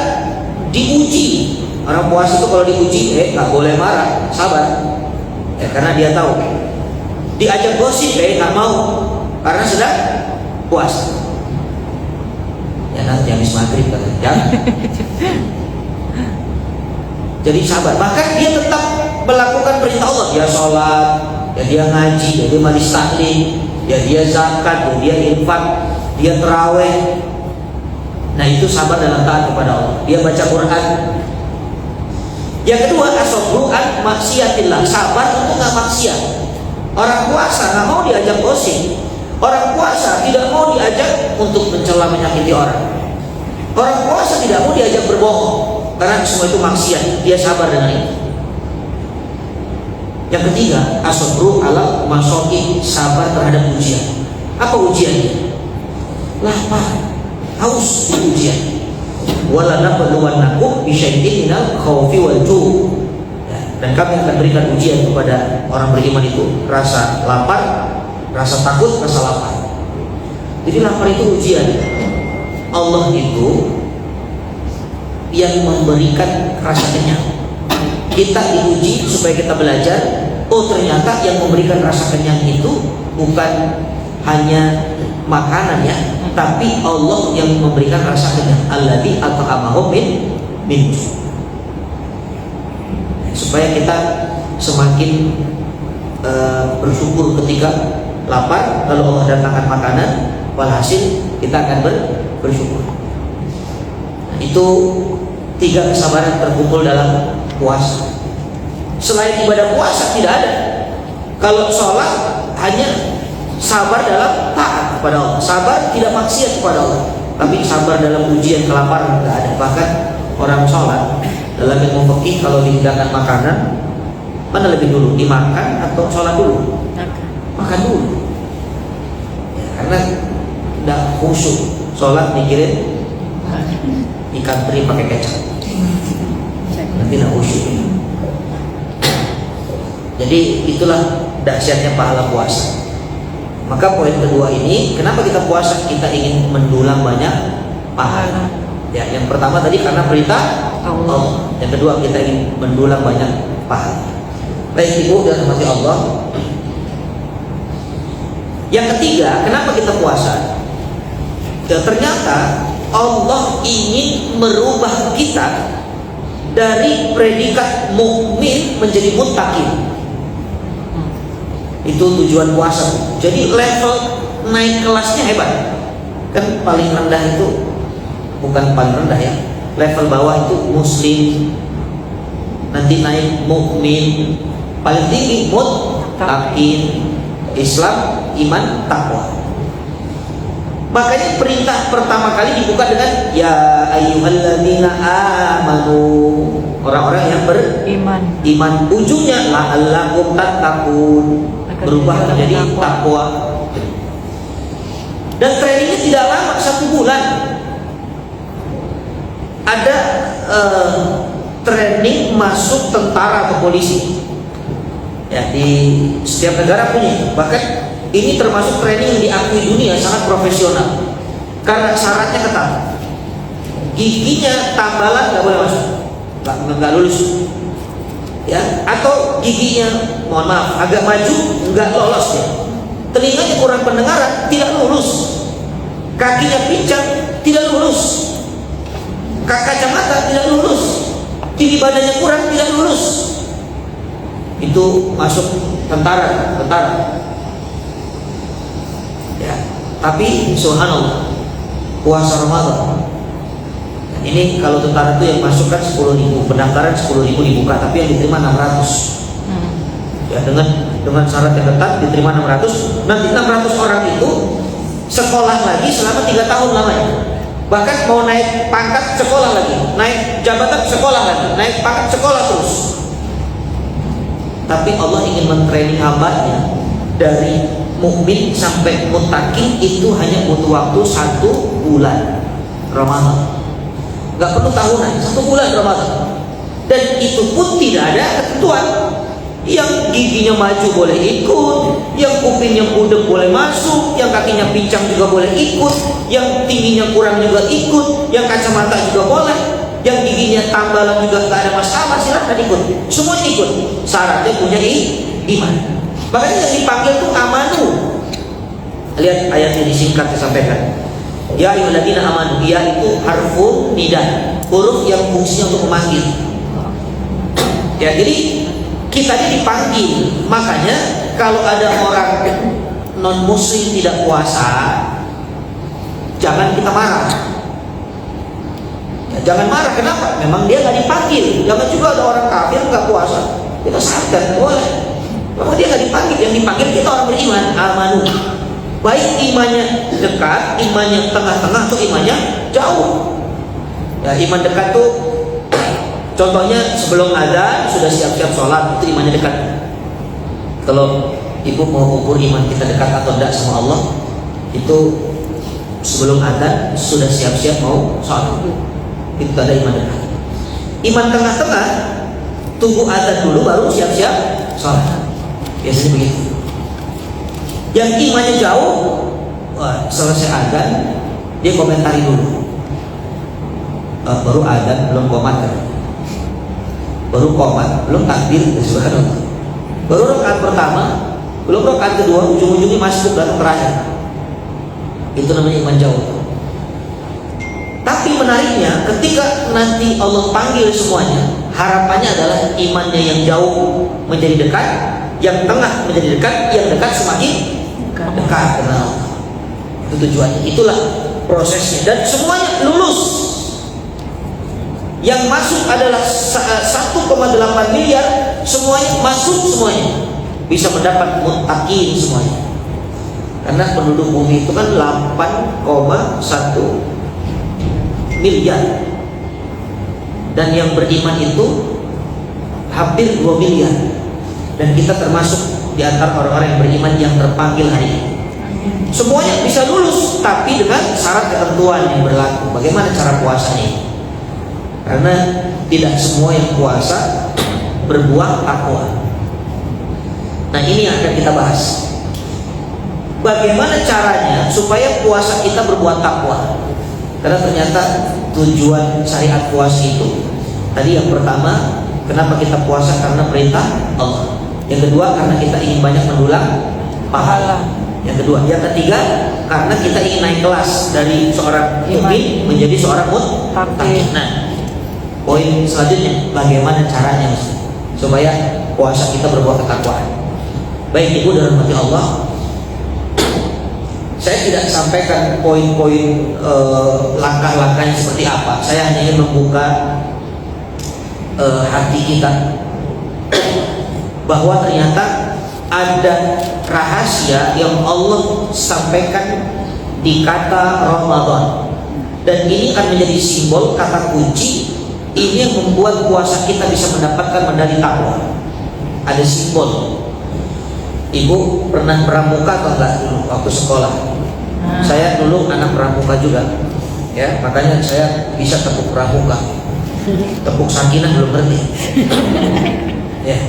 diuji, orang puasa itu kalau diuji nggak boleh marah, sabar. Ya, karena dia tahu diajak gosip nggak mau karena sedang puasa. Ya nanti habis maghrib jangan. Jadi sabar. Bahkan dia tetap melakukan perintah Allah. Dia sholat, ya dia ngaji, ya dia majlis taklim, ya dia zakat, ya dia infak, dia terawih. Nah itu sabar dalam taat kepada Allah. Dia baca Quran. Yang kedua, as-sabru an maksiatillah, sabar untuk nggak maksiat. Orang puasa nggak mau diajak gosip. Orang puasa tidak mau diajak untuk mencela menyakiti orang. Orang puasa tidak mau diajak berbohong, karena semua itu maksiat. Dia sabar dengan itu. Yang ketiga, as-sabru ala masyaqi, sabar terhadap ujian. Apa ujiannya? Lapar, haus di ujian. Wala nabluwannakum bi syai'in minal khaufi wal ju'. Dan kami akan berikan ujian kepada orang beriman itu rasa lapar, rasa takut, rasa lapar. Jadi lapar itu ujian. Allah itu yang memberikan rasa kenyang. Kita diuji supaya kita belajar. oh ternyata yang memberikan rasa kenyang itu bukan hanya makanan ya, tapi Allah yang memberikan rasa kenyang. Alladzi at'amahum min supaya kita semakin bersyukur ketika lapar, lalu Allah datangkan makanan, walhasil kita akan bersyukur. Itu 3 kesabaran terkumpul dalam puasa. Selain ibadah puasa tidak ada. Kalau sholat hanya sabar dalam taat kepada Allah, sabar tidak maksiat kepada Allah. Tapi sabar dalam ujian kelaparan tidak ada. Bahkan orang sholat dalam ilmu fikih kalau dihidangkan makanan, mana lebih dulu, dimakan atau sholat dulu? Makan dulu. Ya, karena tidak khusyuk sholat mikirin ikan teri pakai kecap, nanti tidak khusyuk. Jadi itulah dahsyatnya pahala puasa. Maka poin kedua ini, kenapa kita puasa? Kita ingin mendulang banyak pahala. Ya, yang pertama tadi karena perintah Allah. Yang kedua kita ingin mendulang banyak pahala. Baik ibu dan rahmati Allah. Yang ketiga, kenapa kita puasa? Ya, ternyata Allah ingin merubah kita dari predikat mukmin menjadi muttaqin. Itu tujuan puasa. Jadi level naik kelasnya hebat. Kan paling rendah itu, bukan paling rendah ya, level bawah itu muslim, nanti naik mukmin, paling tinggi muttaqin, Islam, iman, takwa. Makanya perintah pertama kali dibuka dengan ya ayyuhalladzina amanu, orang-orang yang beriman. Ujungnya la'allakum tattaqun, berubah menjadi takwa. Dan trainingnya tidak lama, 1 bulan. Ada training masuk tentara atau polisi. Ya, di setiap negara punya. Bahkan ini termasuk training yang diakui dunia, sangat profesional. Karena syaratnya ketat. Giginya tambalan nggak boleh masuk, nggak lulus. Ya, atau giginya, mohon maaf, agak maju nggak lolos ya. Telinganya kurang pendengaran, tidak lulus. Kakinya pincang, tidak lulus. Kacamata tidak lulus. Tinggi badannya kurang, tidak lulus. Itu masuk tentara. Ya, tapi subhanallah, puasa Ramadan ini kalau tentara itu yang masuk kan 10.000, pendaftaran 10.000 dibuka, tapi yang diterima 600. Ya, dengan syarat yang ketat diterima 600. Nanti 600 orang itu sekolah lagi selama 3 tahun lamanya. Bahkan mau naik pangkat sekolah lagi, naik jabatan sekolah lagi, naik pangkat sekolah terus. Tapi Allah ingin mentraining hambanya dari mukmin sampai muttaqin itu hanya butuh waktu 1 bulan Ramadan. Gak perlu tahunan, 1 bulan Ramadan. Dan itu pun tidak ada ketentuan. Yang giginya maju boleh ikut, yang kupingnya budek boleh masuk, yang kakinya pincang juga boleh ikut, yang tingginya kurang juga ikut, yang kacamata juga boleh, yang giginya tambalan juga gak ada masalah, silahkan ikut. Semuanya ikut. Syaratnya punya iman. Makanya yang dipanggil itu amanu. Lihat ayatnya disingkat saya sampaikan. Ya ayyuhalladzina amanu, ya itu harfun nida, huruf yang fungsinya untuk memanggil. Ya, jadi kita ini dipanggil. Makanya kalau ada orang non muslim tidak puasa, jangan kita marah. Ya, jangan marah, kenapa? Memang dia nggak dipanggil. Jangan juga ada orang kafir nggak puasa, kita sadar boleh. Memang dia nggak dipanggil. Yang dipanggil kita orang beriman, amanu. Baik imannya dekat, imannya tengah-tengah, atau imannya jauh. Ya, iman dekat tuh contohnya sebelum adzan sudah siap-siap sholat, itu imannya dekat. Kalau ibu mau ukur iman kita dekat atau tidak sama Allah, itu sebelum adzan sudah siap-siap mau sholat, itu ada iman dekat. Iman tengah-tengah, tunggu adzan dulu baru siap-siap sholat. Biasanya begitu. Yang imannya jauh, wah, selesai adzan dia komentari dulu. Baru adzan belum komat kan? Baru komat belum takbir, subhanallah. Baru rakaat pertama, belum rakaat kedua, ujung-ujungnya masuk dan terakhir. Itu namanya iman jauh. Tapi menariknya, ketika nanti Allah panggil semuanya, harapannya adalah imannya yang jauh menjadi dekat, yang tengah menjadi dekat, yang dekat semakin dekat kenal. Itu tujuannya. Itulah prosesnya. Dan semuanya lulus. Yang masuk adalah 1,8 miliar, semuanya masuk semuanya. Bisa mendapat muttaqin semuanya. Karena penduduk bumi itu kan 8,1 miliar. Dan yang beriman itu hampir 2 miliar. Dan kita termasuk di antara orang-orang yang beriman yang terpanggil hari ini. Semuanya bisa lulus, tapi dengan syarat ketentuan yang berlaku. Bagaimana cara puasanya? Karena tidak semua yang puasa berbuah takwa. Nah, ini yang akan kita bahas. Bagaimana caranya supaya puasa kita berbuah takwa? Karena ternyata tujuan syariat puasa itu, tadi yang pertama, kenapa kita puasa? Karena perintah Allah. Yang kedua, karena kita ingin banyak mendulang pahala. Yang kedua, yang ketiga, karena kita ingin naik kelas dari seorang mukmin menjadi seorang muttaqin. Nah, poin selanjutnya, bagaimana caranya supaya puasa kita berbuah ketakwaan? Baik Ibu dan rahmati Allah, saya tidak sampaikan poin-poin langkah-langkahnya seperti apa. Saya hanya ingin membuka hati kita bahwa ternyata ada rahasia yang Allah sampaikan di kata Ramadan. Dan ini akan menjadi simbol, kata kunci. Ini yang membuat puasa kita bisa mendapatkan medali takwa. Ada simbol. Ibu pernah pramuka atau enggak dulu waktu sekolah? Saya dulu anak pramuka juga, ya, makanya saya bisa tepuk pramuka. Tepuk sakinah belum ngerti. Ya.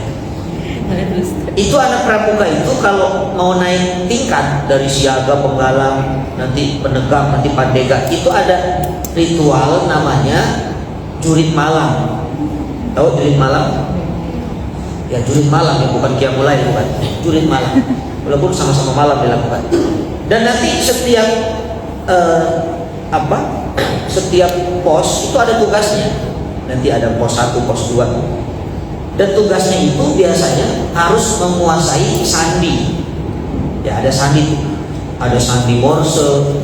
Itu anak pramuka itu kalau mau naik tingkat dari siaga, penggalang, nanti penegak, nanti pandega, itu ada ritual namanya jurit malam. Tahu jurit malam? Ya, jurit malam ya, bukan qiyamulai, bukan. Jurit malam. Walaupun sama-sama malam dilakukan. Dan nanti setiap setiap pos itu ada tugasnya. Nanti ada pos 1, pos 2. Dan tugasnya itu biasanya harus menguasai sandi. Ya, ada sandi. Ada sandi morse,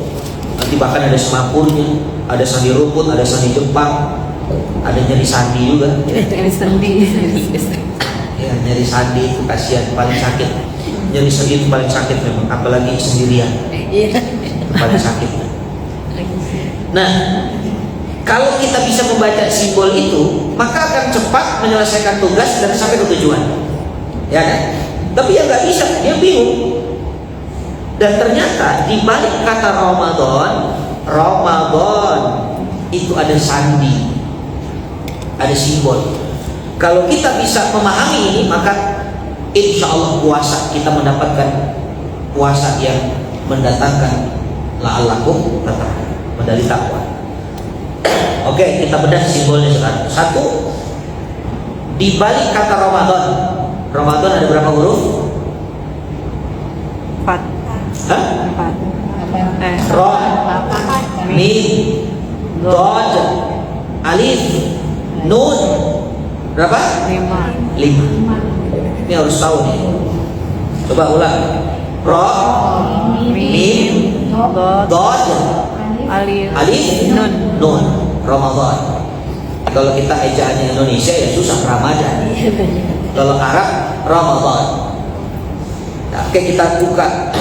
nanti bahkan ada semapurnya, ada sandi rumput, ada sandi Jepang, ada nyari sandi juga. Ya, nyari sandi itu kasihan, paling sakit. Nyari sandi itu paling sakit memang, apalagi sendirian. Paling sakit. Nah, kalau kita bisa membaca simbol itu, maka akan cepat menyelesaikan tugas dan sampai ke tujuan. Ya kan? Tapi ya nggak bisa, dia bingung. Dan ternyata di balik kata Ramadan itu ada sandi, ada simbol. Kalau kita bisa memahami ini, maka insya Allah puasa kita mendapatkan puasa yang mendatangkan la'allakum tattaqun, medali takwa. Oke, kita bedah simbolnya sekarang. 1, di balik kata Ramadan ada berapa huruf? 4. Hah? 4. Ra, mim, dod, alif, nun. Berapa? 5. Ini harus tahu nih. Coba ulang. Ra, mim, dod, alif, nun. Ramadan. Kalau kita ejaannya Indonesia ya susah, Ramadan. Kalau Arab Ramadan. Nah, oke, kita buka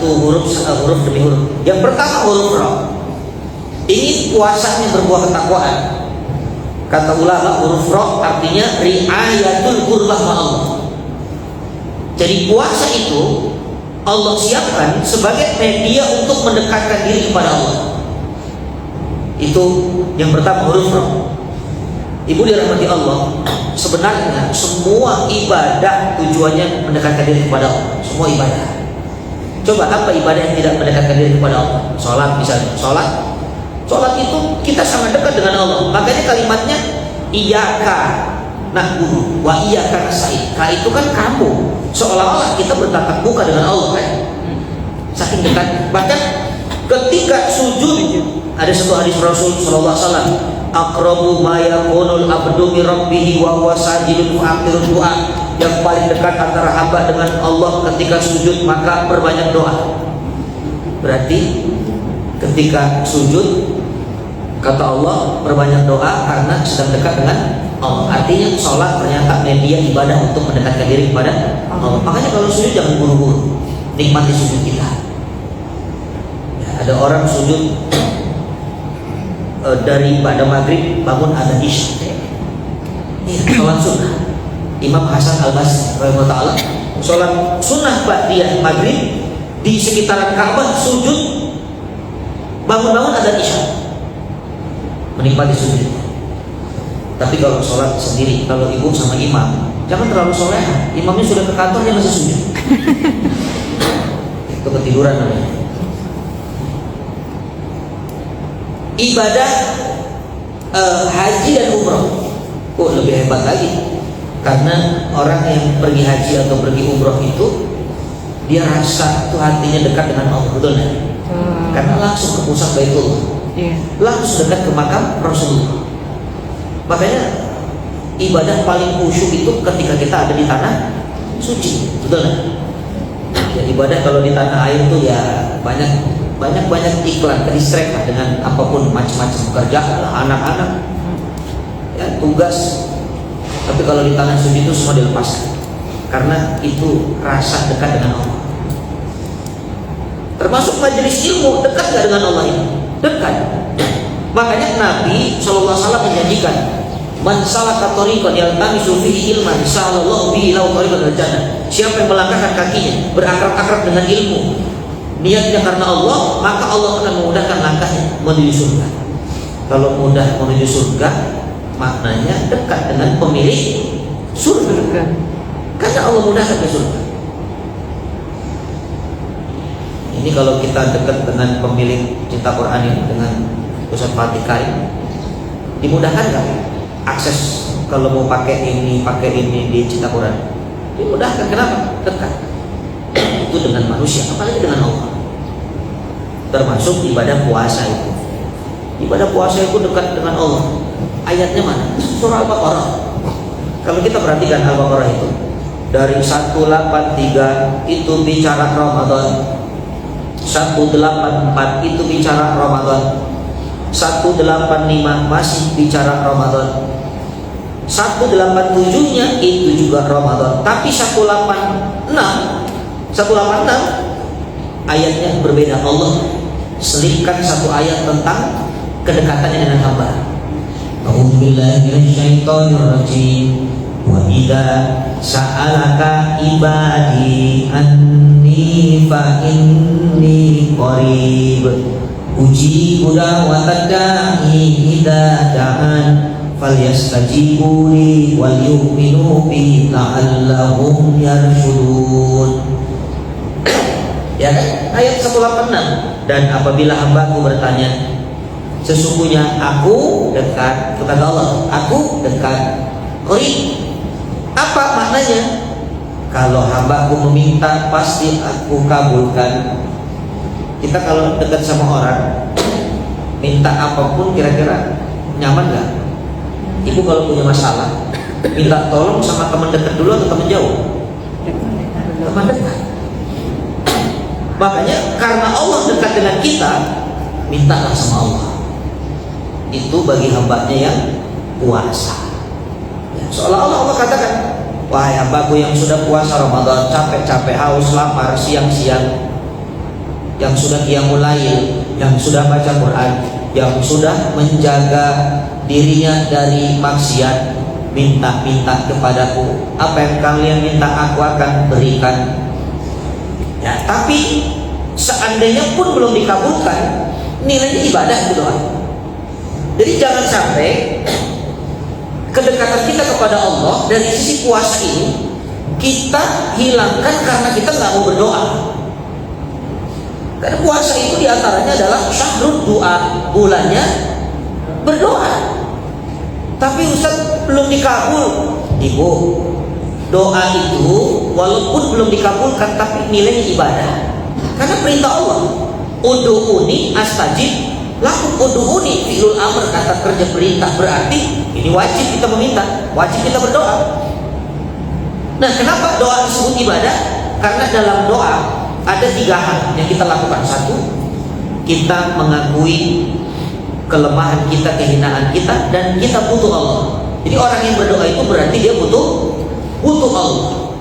huruf demi huruf. Yang pertama huruf Ra. Ini puasanya berbuah ketakwaan. Kata ulama, huruf Ra artinya ri'ayatul qurbah Allah. Jadi puasa itu Allah siapkan sebagai media untuk mendekatkan diri kepada Allah. Itu yang pertama, huruf Ra. Ibu dirahmati Allah, sebenarnya semua ibadah tujuannya mendekatkan diri kepada Allah. Semua ibadah. Coba apa ibadah yang tidak mendekatkan diri kepada Allah? Sholat misalnya. Sholat itu kita sangat dekat dengan Allah. Makanya kalimatnya iyyaka na'budu wa iyyaka nasta'in. Ka itu kan kamu. Seolah-olah kita bertatap muka dengan Allah kan. Saking dekat. Bahkan ketika sujud ada satu hadis Rasul sallallahu alaihi wasallam, aqrabu ma yakunul abdu min rabbih wa huwa sajidun fa akhirud du'a. Yang paling dekat antara hamba dengan Allah ketika sujud maka perbanyak doa. Berarti ketika sujud kata Allah perbanyak doa karena sedang dekat dengan Allah. Artinya sholat ternyata media ibadah untuk mendekatkan diri kepada Allah. Makanya kalau sujud jangan buru-buru, nikmati sujud kita. Ya, ada orang sujud dari pada maghrib bangun ada isya. Iya, sholat sunnah. Imam Hasan Al-Basri rahimahullah sholat sunnah ba'diyah maghrib di sekitaran Ka'bah, sujud bangun-bangun ada isya, menikmati sujud. Tapi kalau sholat sendiri, kalau ibu sama imam, jangan terlalu soleha. Imamnya sudah ke kantor, dia masih sujud. Itu ketiduran namanya. Ibadah haji dan umroh, lebih hebat lagi. Karena orang yang pergi haji atau pergi umroh itu, dia rasa tuh hatinya dekat dengan Allah, betul nggak? Karena langsung ke pusat Baitullah, langsung dekat ke makam Rasulullah. Makanya ibadah paling khusyuk itu ketika kita ada di tanah suci, betul nggak? Ya, ibadah kalau di tanah air itu ya banyak iklan, distract lah dengan apapun macam-macam pekerjaan, anak-anak, ya tugas. Tapi kalau di tanah suci itu semua dilepaskan, karena itu rasa dekat dengan Allah. Termasuk majelis ilmu, dekat gak dengan Allah ini? Dekat. Makanya Nabi SAW menjanjikan, man salaka thariqan yaltamisu fihi ilman sahalallahu bihi lahu thariqan ilal jannah. Siapa yang melangkahkan kakinya berakrab-akrab dengan ilmu, niatnya karena Allah, maka Allah akan memudahkan langkahnya menuju surga. Kalau mudah menuju surga, maknanya dekat dengan pemilik surga. Karena Allah mudahkan ke surga. Ini kalau kita dekat dengan pemilik cinta Quran ini, dengan Ustaz Fatih Karim, dimudahkan nggak akses kalau mau pakai ini di cinta Quran? Dimudahkan. Kenapa? Dekat. Itu dengan manusia, apalagi dengan Allah. Termasuk ibadah puasa itu. Ibadah puasa itu dekat dengan Allah. Ayatnya mana? Surah Al-Baqarah. Kalau kita perhatikan Al-Baqarah itu dari 183 itu bicara Ramadan, 184 itu bicara Ramadan, 185 masih bicara Ramadan, 187-nya itu juga Ramadan. Tapi 186 ayatnya berbeda. Allah selipkan satu ayat tentang kedekatannya dengan hamba. A'udzubillahi minasyaitonirrajim. Wa idza sa'alaka ibadi anni fa inni qarib ujibu da'watad da'i idza da'an falyastajibu li wal yu'minu bi la'allahum yarshudun. Ya kan? Ayat 186. Dan apabila hambaku bertanya, sesungguhnya aku dekat, kata Allah, aku dekat. Qarib. Apa maknanya? Kalau hambaku meminta, pasti aku kabulkan. Kita kalau dekat sama orang, minta apapun kira-kira nyaman gak? Ibu kalau punya masalah, minta tolong sama teman dekat dulu atau teman jauh? Teman dekat. Makanya karena Allah dekat dengan kita, mintalah sama Allah. Itu bagi hambanya yang puasa. Ya, seolah-olah Allah katakan, wahai hambaku yang sudah puasa Ramadan, capek-capek, haus, lapar, siang-siang, yang sudah qiyamul lail, yang sudah baca Quran, yang sudah menjaga dirinya dari maksiat, minta-minta kepadaku. Apa yang kalian minta aku akan berikan. Ya, tapi seandainya pun belum dikabulkan, nilainya ibadah itu doang. Jadi jangan sampai kedekatan kita kepada Allah dari sisi puasa ini kita hilangkan karena kita nggak mau berdoa. Karena puasa itu diantaranya adalah syahrul doa, bulannya berdoa. Tapi Ustaz belum dikabul, Ibu, doa itu walaupun belum dikabulkan tapi nilainya ibadah. Karena perintah Allah, ud'uuni astajib lakum. Ud'uuni fi'lul amr, kata kerja perintah, berarti ini wajib kita meminta, wajib kita berdoa. Nah, kenapa doa disebut ibadah? Karena dalam doa ada 3 hal yang kita lakukan. 1, kita mengakui kelemahan kita, kehinaan kita, dan kita butuh Allah. Jadi orang yang berdoa itu berarti dia butuh Allah.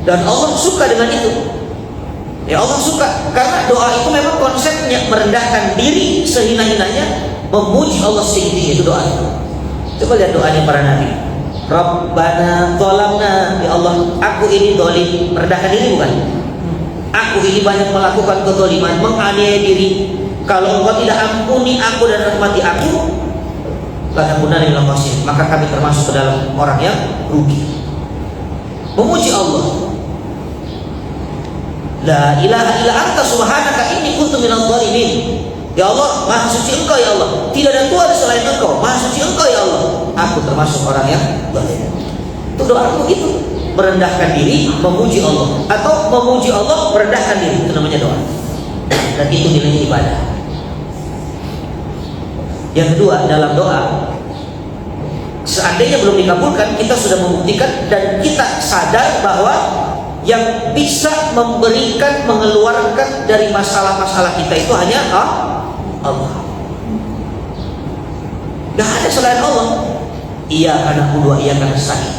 Dan Allah suka dengan itu. Ya, Allah suka karena doa itu memang konsepnya merendahkan diri sehina-hinanya, memuji Allah setinggi-tinggi. Itu doa. Coba lihat doanya para nabi. Rabbana zalamna, ya Allah, aku ini zalim. Merendahkan diri bukan? Aku ini banyak melakukan kezaliman, menganiaya diri. Kalau Engkau tidak ampuni aku dan rahmati aku, maka kami termasuk ke dalam orang yang rugi. Memuji Allah. La ilaha illa anta subhanaka inni kuntu minadh dhalimin. Ya Allah, maha suci Engkau ya Allah. Tidak ada Tuhan selain Engkau. Maha suci Engkau ya Allah. Aku termasuk orang yang zalim. Itu doa begitu. Merendahkan diri, memuji Allah. Atau memuji Allah, merendahkan diri. Itu namanya doa. Dan itu nilainya ibadah. Yang kedua, dalam doa, seandainya belum dikabulkan, kita sudah membuktikan dan kita sadar bahwa yang bisa memberikan, mengeluarkan dari masalah-masalah kita itu hanya Allah. Gak ada selain Allah. Iya karena aku iya karena nasta'in.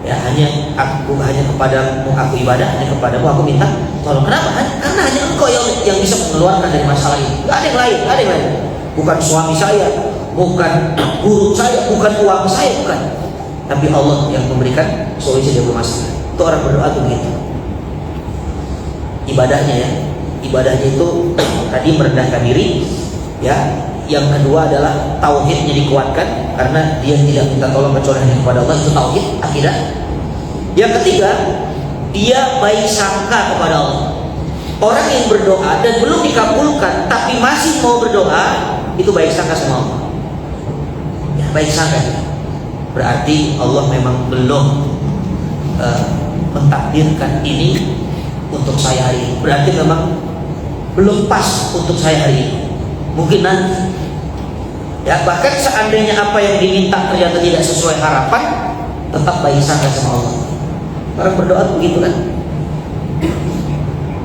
Ya, hanya kepadamu aku ibadah, hanya kepadamu aku minta tolong. Kenapa? Karena hanya Engkau yang bisa mengeluarkan dari masalah ini. Gak ada yang lain, gak ada yang lain. Bukan suami saya, bukan guru saya, bukan uang saya, bukan. Tapi Allah yang memberikan solusi dari masalah. Itu orang berdoa tuh begitu. Ibadahnya ya, ibadahnya itu tadi merendahkan diri, ya. Yang kedua adalah tauhidnya dikuatkan karena dia tidak minta tolong kecuali hanya kepada Allah, itu tauhid akidah. Yang ketiga, dia baik sangka kepada Allah. Orang yang berdoa dan belum dikabulkan tapi masih mau berdoa, itu baik sangka sama Allah. Ya, baik sangka. Berarti Allah memang belum mentakdirkan ini untuk saya hari ini. Berarti memang belum pas untuk saya hari ini. Mungkin nanti. Ya, bahkan seandainya apa yang diminta ternyata tidak sesuai harapan, tetap baik sangka sama Allah. Orang berdoa begitu kan.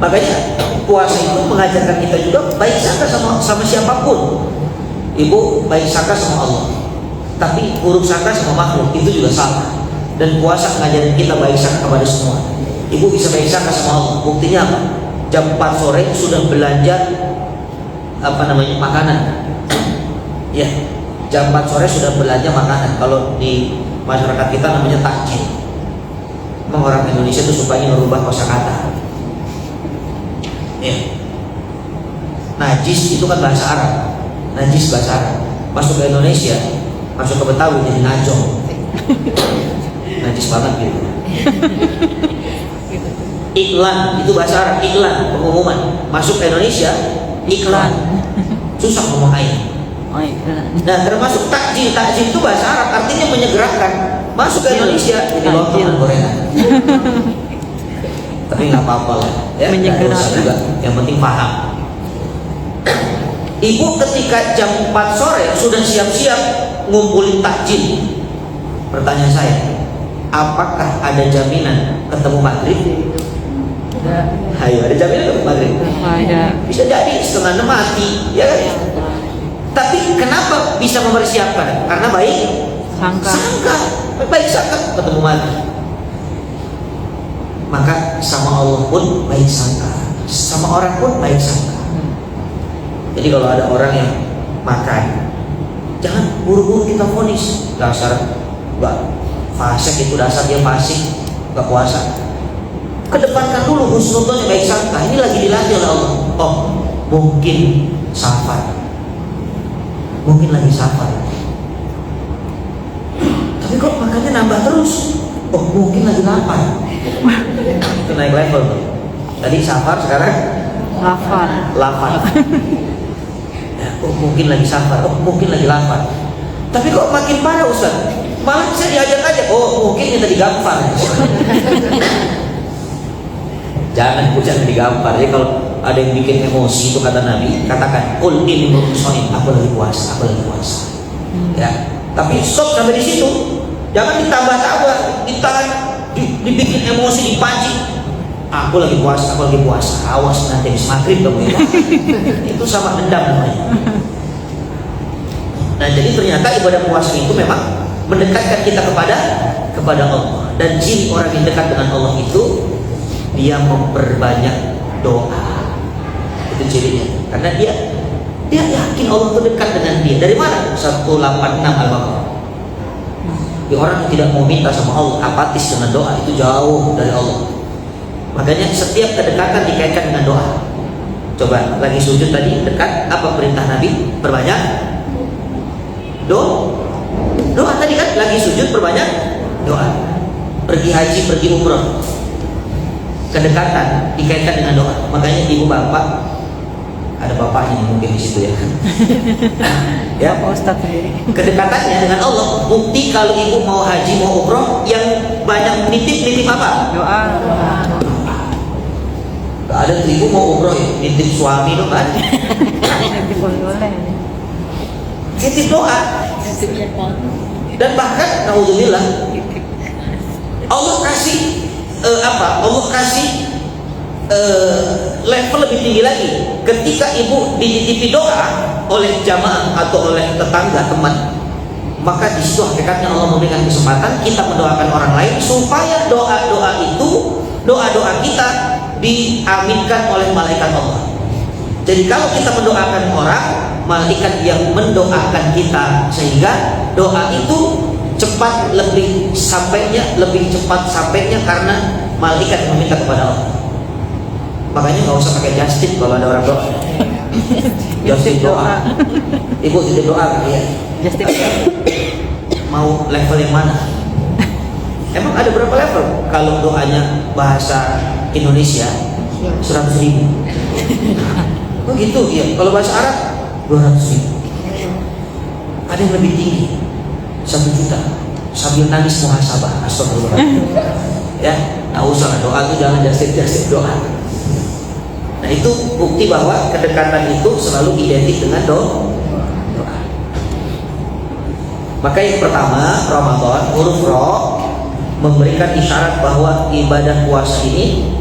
Makanya puasa itu mengajarkan kita juga baik sangka sama siapapun. Ibu baik sangka sama Allah, tapi buruk sangka sama makhluk itu juga salah. Dan puasa mengajarin kita baik sangka kepada semua. Ibu bisa baik sangka sama Allah. Buktinya apa? Jam 4 sore sudah belanja makanan. Ya, jam 4 sore sudah belanja makanan. Kalau di masyarakat kita namanya takjil. Memang orang Indonesia itu sukanya merubah kosakata. Ya. Najis itu kan bahasa Arab. Najis bahasa Arab. Masuk ke Indonesia, masuk ke Betawi jadi najong. Najis banget gitu. Iklan itu bahasa Arab, iklan pengumuman. Masuk ke Indonesia, iklan. Susah ngomong air. Nah, termasuk takjil. Takjil itu bahasa Arab, artinya menyegerakan. Masuk ke Indonesia jadi lontong dan gorengan. Tapi nggak apa-apa lah, ya. Menyegerakan juga. Yang penting paham. Ibu ketika jam 4 sore sudah siap-siap ngumpulin takjil. Pertanyaan saya, apakah ada jaminan ketemu maghrib? Ayo, ada jaminan ketemu maghrib? Ada. Bisa jadi setengah 6 mati, ya kan? Tapi kenapa bisa mempersiapkan? Karena baik sangka, baik sangka ketemu maghrib. Maka sama Allah pun baik sangka, sama orang pun baik sangka. Jadi kalau ada orang yang makan, jangan buru-buru kita vonis dasar nggak fasik, itu dasar dia fasik, nggak puasa. Kedepankan dulu husnudzon baik sangka. Ini lagi dilatih oleh Allah. Oh, mungkin safar, mungkin lagi safar. Tapi kok makannya nambah terus? Oh, mungkin lagi lapar. Itu naik level tuh. Tadi safar, sekarang lapar. Ya, oh, mungkin lagi safar, oh, mungkin lagi lapar. Tapi kok makin parah Ustaz? Malah saya diajak-ajak, oh mungkin minta digampar. Jangan digampar. Jadi kalau ada yang bikin emosi, itu kata Nabi, katakan qul inni mursoin, aku lagi puasa. Ya, tapi stop sampai di situ. Jangan ditambah-tambah, dibikin emosi, dipancing. Aku lagi puasa. Awas nanti habis maghrib kamu ya. Itu sama dendam namanya. Nah, jadi ternyata ibadah puasa itu memang mendekatkan kita kepada Allah. Dan ciri orang yang dekat dengan Allah itu dia memperbanyak doa. Itu cirinya. Karena dia yakin Allah itu dekat dengan dia. Dari mana? 186 Al-Baqarah. Orang yang tidak mau minta sama Allah, apatis dengan doa, itu jauh dari Allah. Makanya setiap kedekatan dikaitkan dengan doa. Coba lagi sujud tadi dekat, apa perintah Nabi? Perbanyak doa tadi kan, lagi sujud perbanyak doa. Pergi haji, pergi umroh, kedekatan dikaitkan dengan doa. Makanya ibu bapak, ada bapaknya mungkin di situ ya. Ya, Pak Ustadz sendiri. kedekatannya dengan Allah. Bukti kalau ibu mau haji, mau umroh, yang banyak nitip apa? Doa. Gak ada ibu mau umroh ya, nitip suami dong kan? Nanti boleh. Nitip doa. Dan bahkan naudzubillah, Allah kasih Allah kasih level lebih tinggi lagi. Ketika ibu dititipi doa oleh jamaah atau oleh tetangga teman, maka di situ hakikatnya Allah memberikan kesempatan kita mendoakan orang lain supaya doa-doa kita diaminkan oleh malaikat Allah. Jadi kalau kita mendoakan orang, malaikat yang mendoakan kita, sehingga doa itu lebih cepat sampainya karena malaikat meminta kepada Allah. Makanya nggak usah pakai just tip kalau ada orang doa. Just tip doa. Ibu tidak doa kan ya? Just tip. Mau level yang mana? Emang ada berapa level? Kalau doanya bahasa Indonesia 100.000. Oh gitu ya. Kalau bahasa Arab 200.000. Ada yang lebih tinggi 1 juta sambil nangis muhasabah. Astagfirullahaladzim. Ya, nggak usah doa itu jangan just tip doa. Nah itu bukti bahwa kedekatan itu selalu identik dengan doa. Maka yang pertama, Ramadan huruf Ra memberikan isyarat bahwa ibadah puasa ini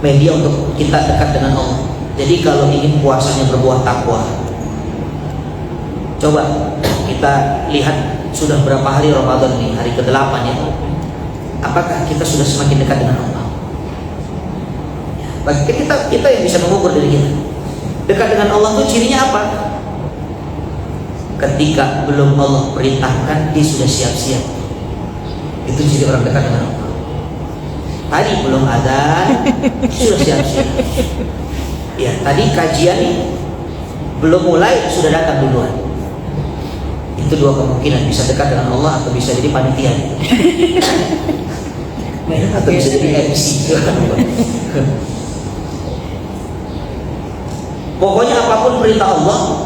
media untuk kita dekat dengan Allah. Jadi kalau ingin puasanya berbuah takwa, coba kita lihat sudah berapa hari Ramadan ini, hari ke-8 ya. Apakah kita sudah semakin dekat dengan Allah? Bagi kita yang bisa mengukur diri kita. Dekat dengan Allah itu cirinya apa? Ketika belum Allah perintahkan, dia sudah siap-siap. Itu ciri orang dekat dengan Allah. Tadi belum adzan, sudah siap-siap. Ya, tadi kajian nih, belum mulai sudah datang duluan. Itu 2 kemungkinan, bisa dekat dengan Allah atau bisa jadi panitia. Atau bisa jadi MC. Pokoknya apapun perintah Allah,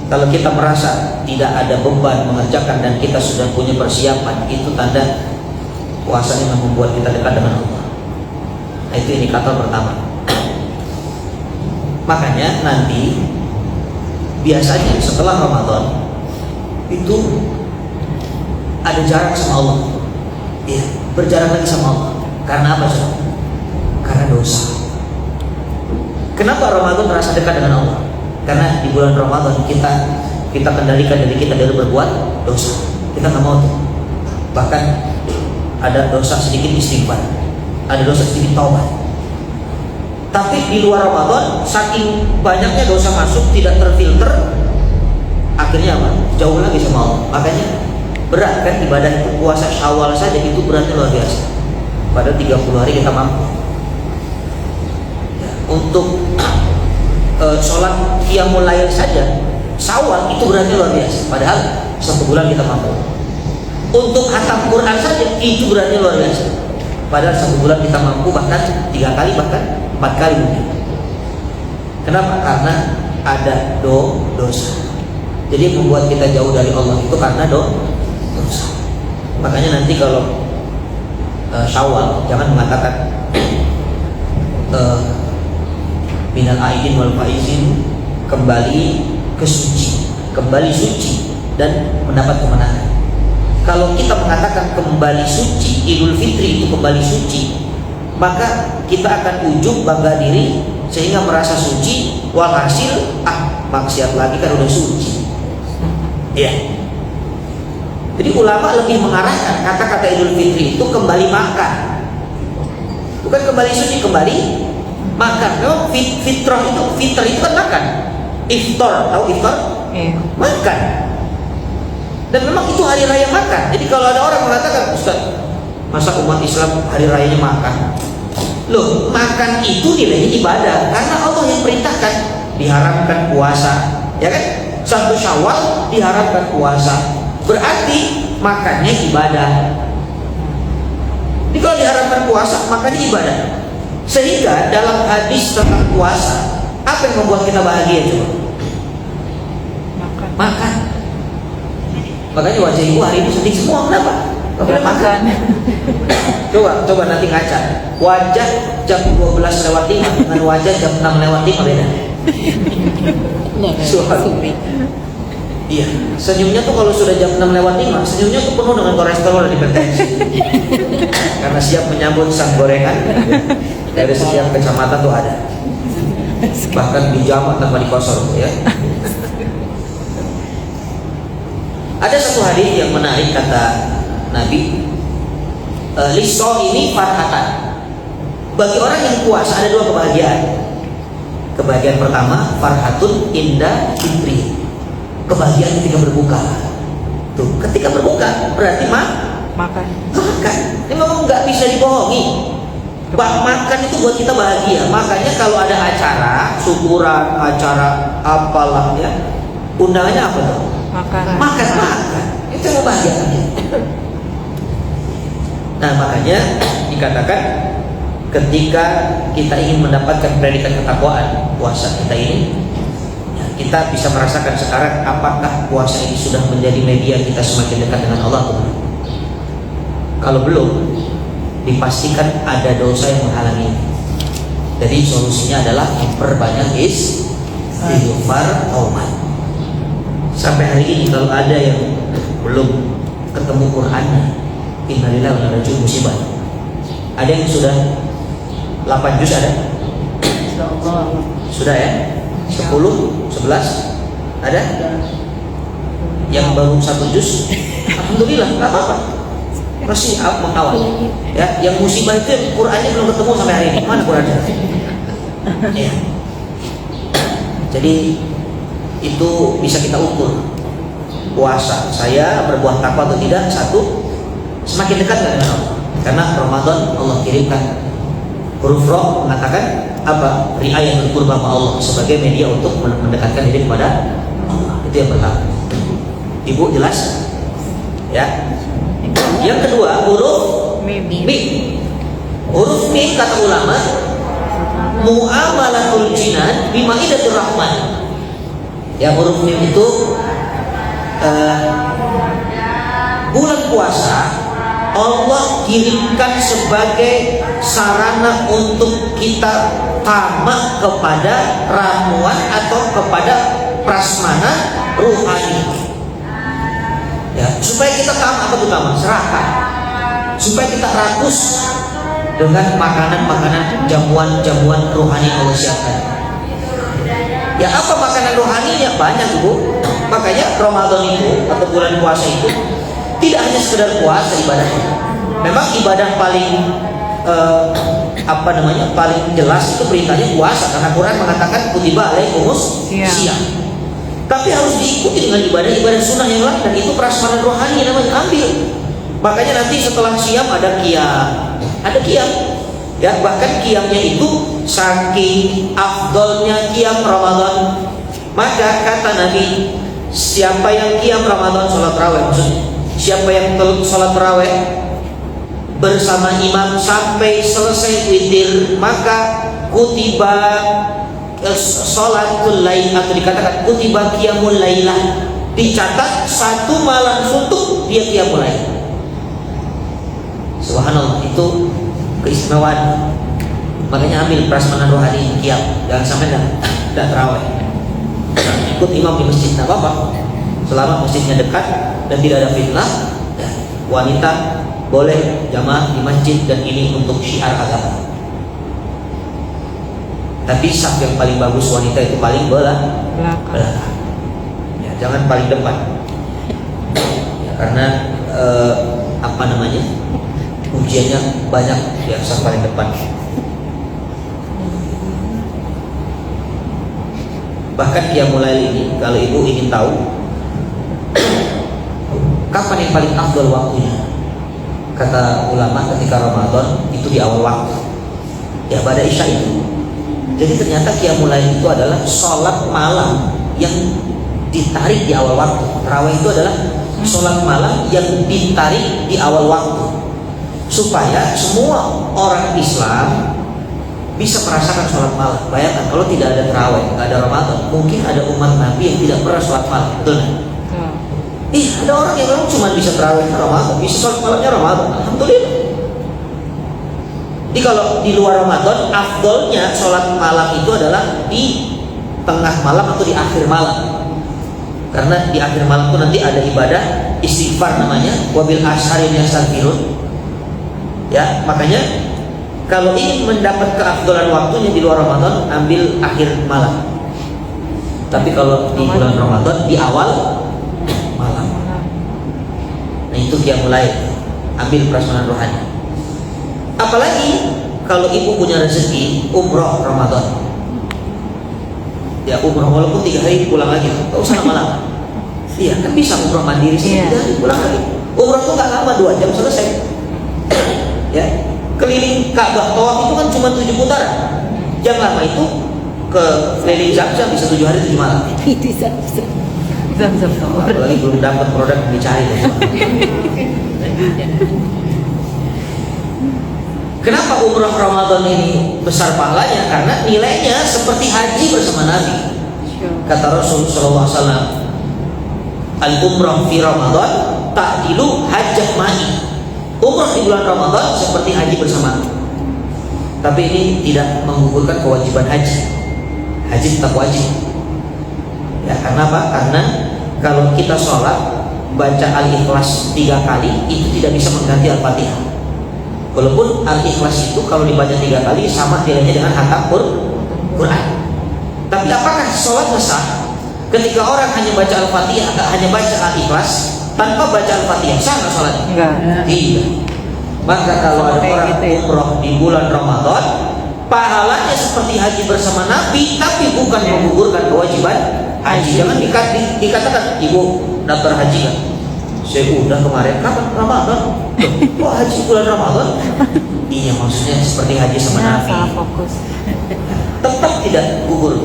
kalau kita merasa tidak ada beban mengerjakan dan kita sudah punya persiapan, itu tanda puasanya membuat kita dekat dengan Allah. Nah, itu indikator pertama. Makanya nanti biasanya setelah Ramadan itu ada jarak sama Allah. Ya, berjarak lagi sama Allah. Karena apa, saudara? Karena dosa. Kenapa Ramadan merasa dekat dengan Allah? Karena di bulan Ramadan kita kendalikan diri kita dari berbuat dosa. Kita nggak mau tuh. Bahkan ada dosa sedikit istighfar, ada dosa sedikit taubat. Tapi di luar Ramadan, saking banyaknya dosa masuk tidak terfilter, akhirnya apa? Jauh lagi sama Allah. Makanya berat kan ibadah itu. Puasa Syawal saja itu beratnya luar biasa. Pada 30 hari kita mampu. Untuk sholat qiyamul lail saja Syawal itu beratnya luar biasa. Padahal 1 bulan kita mampu. Untuk khatam Quran saja itu beratnya luar biasa. Padahal 1 bulan kita mampu, bahkan 3 kali, bahkan 4 kali mungkin. Kenapa? Karena ada dosa. Jadi membuat kita jauh dari Allah itu karena dosa. Makanya nanti kalau Syawal jangan mengatakan minal aidin wal faizin, kembali ke suci, kembali suci dan mendapat kemenangan. Kalau kita mengatakan kembali suci, Idul Fitri itu kembali suci, maka kita akan ujub bangga diri sehingga merasa suci, walhasil maksiat lagi kan udah suci. Iya. Jadi ulama lebih mengarahkan kata-kata Idul Fitri itu kembali makan, bukan kembali suci, kembali makan. Memang fitrah itu, fitr itu kan makan. Iftar, tahu iftar? Iya. Makan. Dan memang itu hari raya makan. Jadi kalau ada orang mengatakan, Ustaz, masa umat Islam hari rayanya makan? Loh, makan itu nilainya ibadah, karena Allah yang perintahkan. Diharamkan puasa, ya kan? 1 Syawal diharamkan puasa, berarti makannya ibadah. Jadi kalau diharamkan puasa, makannya ibadah. Sehingga dalam hadis tentang puasa, apa yang membuat kita bahagia coba? Makan. Makanya wajah ibu hari ini sedih semua, kenapa? Gak boleh makan. Coba nanti ngaca. Wajah jam 12:05 dengan wajah jam 6:05 beda. Iya, senyumnya tuh kalau sudah jam 6:05, senyumnya tuh penuh dengan kolesterol dan hipertensi. Karena siap menyambut sang gorengan dari setiap kecamatan tuh ada. Bahkan di jamak tanpa dikosor ya. Ada satu hadis yang menarik kata Nabi, liso ini farhatan. Bagi orang yang puasa ada 2 kebahagiaan. Kebahagiaan pertama, farhatun inda fitri. Kebahagiaan ketika berbuka. Tuh, ketika berbuka berarti makan. Ini memang nggak bisa dibohongi. Makan itu buat kita bahagia. Makanya kalau ada acara syukuran, acara apalah ya, undangannya apa tuh? Makan. Itu yang membahagiakan kita. Nah, makanya dikatakan ketika kita ingin mendapatkan predikat ketakwaan, puasa kita ini, ya, kita bisa merasakan sekarang apakah puasa ini sudah menjadi media kita semakin dekat dengan Allah. Kalau belum, dipastikan ada dosa yang menghalangi. Jadi solusinya adalah memperbanyak istighfar, taubat. Sampai hari ini kalau ada yang belum ketemu Qur'annya, innalillahi wa inna ilaihi raji'un, musibah. Ada yang sudah 8 juz ada? Sudah ya? 10, 11 ada? Yang baru 1 juz? Alhamdulillah, enggak apa-apa. Masih mengawal. Ya, yang musibah itu Qur'annya belum ketemu sampai hari ini. Mana Qur'annya? Ya. Jadi itu bisa kita ukur puasa saya berbuah takwa atau tidak. 1, semakin dekat dengan Allah. Karena Ramadan Allah kirimkan huruf roh mengatakan apa? Riayah berkurban sama Allah sebagai media untuk mendekatkan diri kepada Allah. Itu yang pertama. Ibu jelas? Ya. Yang kedua, huruf mim. Huruf mim kata ulama muamalatul jinan bimaidatur rahman. Ya, huruf mim itu bulan puasa Allah kirimkan sebagai sarana untuk kita tamak kepada ramuan atau kepada prasmanan ruhani. Ya, supaya kita tamak, apa itu tamak? Serakah. Supaya kita rakus dengan makanan-makanan jamuan-jamuan rohani yang Allah siapkan. Ya, apa makanan rohaninya? Banyak, Ibu. Makanya Ramadan itu atau bulan puasa itu tidak hanya sekedar puasa ibadahnya. Memang ibadah paling paling jelas itu perintahnya puasa, karena Quran mengatakan kutiba alaikumus syiyam. Tapi harus diikuti dengan ibadah-ibadah sunnah yang lain, dan itu prasmanan rohani yang namanya ambil. Makanya nanti setelah syiyam ada qiyam. Ya, bahkan qiyamnya itu saking afdolnya qiyam Ramadan. Maka kata Nabi, siapa yang qiyam Ramadan, sholat tarawih maksudnya, siapa yang sholat tarawih bersama imam sampai selesai witir, maka kutiba sholatul lail, atau dikatakan kutiba qiyamul lailah, dicatat 1 malam suntuk dia qiyamul lail. Subhanallah, itu keistimewaan. Makanya ambil prasmanan rohani kiam, jangan sampai tidak terawih. Ikut imam di masjid, tidak apa-apa, selama masjidnya dekat dan tidak ada fitnah. Ya, wanita boleh jamaah di masjid dan ini untuk syiar agama. Tapi saf yang paling bagus wanita itu paling belakang. Ya, jangan paling depan. Ya, karena ujiannya banyak di saf paling depan. Bahkan Qiyamul Lail ini, kalau ibu ingin tahu kapan yang paling afdal waktunya, kata ulama ketika Ramadan itu di awal waktu, ya pada Isya itu. Jadi ternyata Qiyamul Lail itu adalah sholat malam yang ditarik di awal waktu. Tarawih itu adalah sholat malam yang ditarik di awal waktu, supaya semua orang Islam bisa merasakan sholat malam. Bayangkan kalau tidak ada tarawih, tidak ada Ramadan, mungkin ada umat Nabi yang tidak pernah sholat malam, betul nggak? Ada orang yang memang cuma bisa tarawih Ramadan, bisa sholat malamnya Ramadan, alhamdulillah. Jadi kalau di luar Ramadan, afdolnya sholat malam itu adalah di tengah malam atau di akhir malam. Karena di akhir malam itu nanti ada ibadah istighfar namanya, wabil asharin yastaghfirun. Ya, makanya kalau ingin mendapat keafdolan waktunya di luar Ramadan, ambil akhir malam. Tapi kalau di bulan Ramadan, di awal malam. Nah itu Qiyamul Lail, ambil prasmanan rohani. Apalagi kalau ibu punya rezeki umroh Ramadan, ya umroh walaupun 3 hari pulang lagi, tak usah lama-lama. Iya kan bisa umroh mandiri sih, 3 hari pulang lagi. Umroh tuh nggak lama, 2 jam selesai. Ya, keliling Ka'bah tawaf itu kan cuma 7 putaran. Yang lama itu ke keliling Zamzam bisa 7 hari 7 malam. Itu Zamzam tawaf. Apalagi belum dapat produk yang dicari. Kenapa umrah Ramadan ini besar pahalanya? Karena nilainya seperti haji bersama Nabi. Kata Rasulullah SAW, al-umrah fi Ramadan ta'dilu hajjah ma'i. Umrah di bulan Ramadan seperti haji bersama. Tapi ini tidak menggugurkan kewajiban haji. Haji tetap wajib. Ya, karena apa? Karena kalau kita sholat baca Al-Ikhlas 3 kali itu tidak bisa mengganti Al-Fatihah. Walaupun Al-Ikhlas itu kalau dibaca 3 kali sama nilainya dengan hatam Quran. Tapi apakah sholat sah ketika orang hanya baca Al-Fatihah, hanya baca Al-Ikhlas tanpa baca Al-Fatihah? Sah nggak sholatnya? Enggak. Tidak. Maka kalau ada orang umroh di bulan Ramadan, pahalanya seperti haji bersama Nabi, tapi bukan menggugurkan kewajiban haji. Jangan dikatakan, ibu daftar haji kan? Saya udah kemarin, kapan Ramadan? Kok haji bulan Ramadan? Iya, maksudnya seperti haji sama Nabi. Salah fokus. Tetap tidak gugur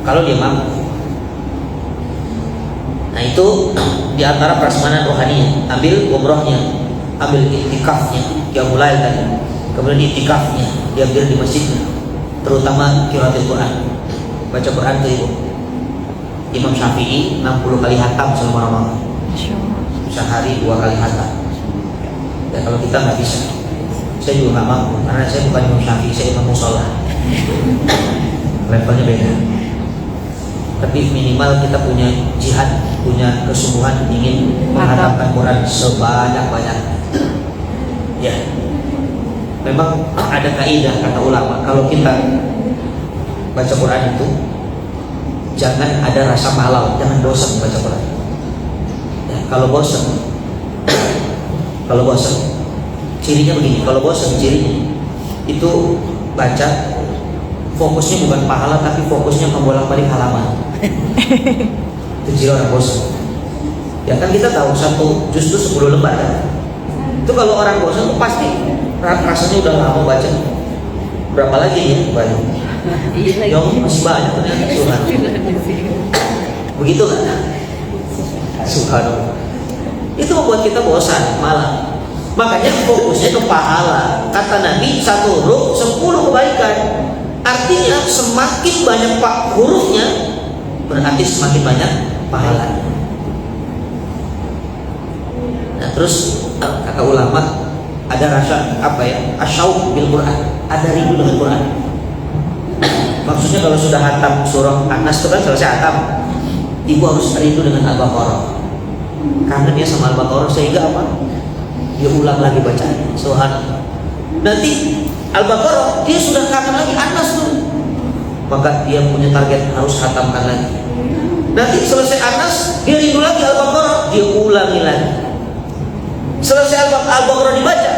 kalau dia mampu. Nah itu di antara prasmanan rohani. Ambil umrohnya, ambil iktikafnya, Qiyamul Lail tadi, kemudian iktikafnya diambil di masjidnya, terutama qiraatul Quran, baca Quran tuh ibu. Imam Syafi'i 60 kali hatam selama Ramadan, sehari 2 kali hatam. Ya kalau kita nggak bisa, saya juga nggak mampu, karena saya bukan Imam Syafi'i, saya Imam Musola. Levelnya beda. Tapi minimal kita punya jihad, punya kesungguhan ingin menghatamkan Quran sebanyak-banyak. Ya, memang ada kaidah kata ulama, kalau kita baca Quran itu jangan ada rasa malau, jangan bosan baca Quran. Ya, kalau bosan, cirinya begini. Kalau bosan cirinya itu baca fokusnya bukan pahala, tapi fokusnya membolak-balik halaman. Itu ciri orang bosan. Ya kan kita tahu satu juz itu 10 lembar kan? Itu kalau orang bosan itu pasti rasanya udah lama baca. Berapa lagi ya? Banyak. Ya masih banyak ternyata. Subhanallah. Begitu kan? Subhanallah. Itu membuat kita bosan malah. Makanya fokusnya ke pahala. Kata Nabi, 1 huruf 10 kebaikan. Artinya semakin banyak hurufnya berarti semakin banyak pahalanya. Nah terus kata ulama, ada rasa apa ya, asyauq bil Quran, ada rindu dengan Quran. Maksudnya kalau sudah hatam surah An-Nas itu kan selesai hatam, ibu harus rindu dengan Al-Baqarah, karena dia sama Al-Baqarah sehingga apa, dia ulang lagi bacaan. Subhanallah. Nanti Al-Baqarah dia sudah kangen lagi An-Nas tuh, maka dia punya target harus hatamkan lagi. Nanti selesai An-Nas dia rindu lagi Al-Baqarah, dia ulangi lagi. Selesai Al-Baqarah dibaca,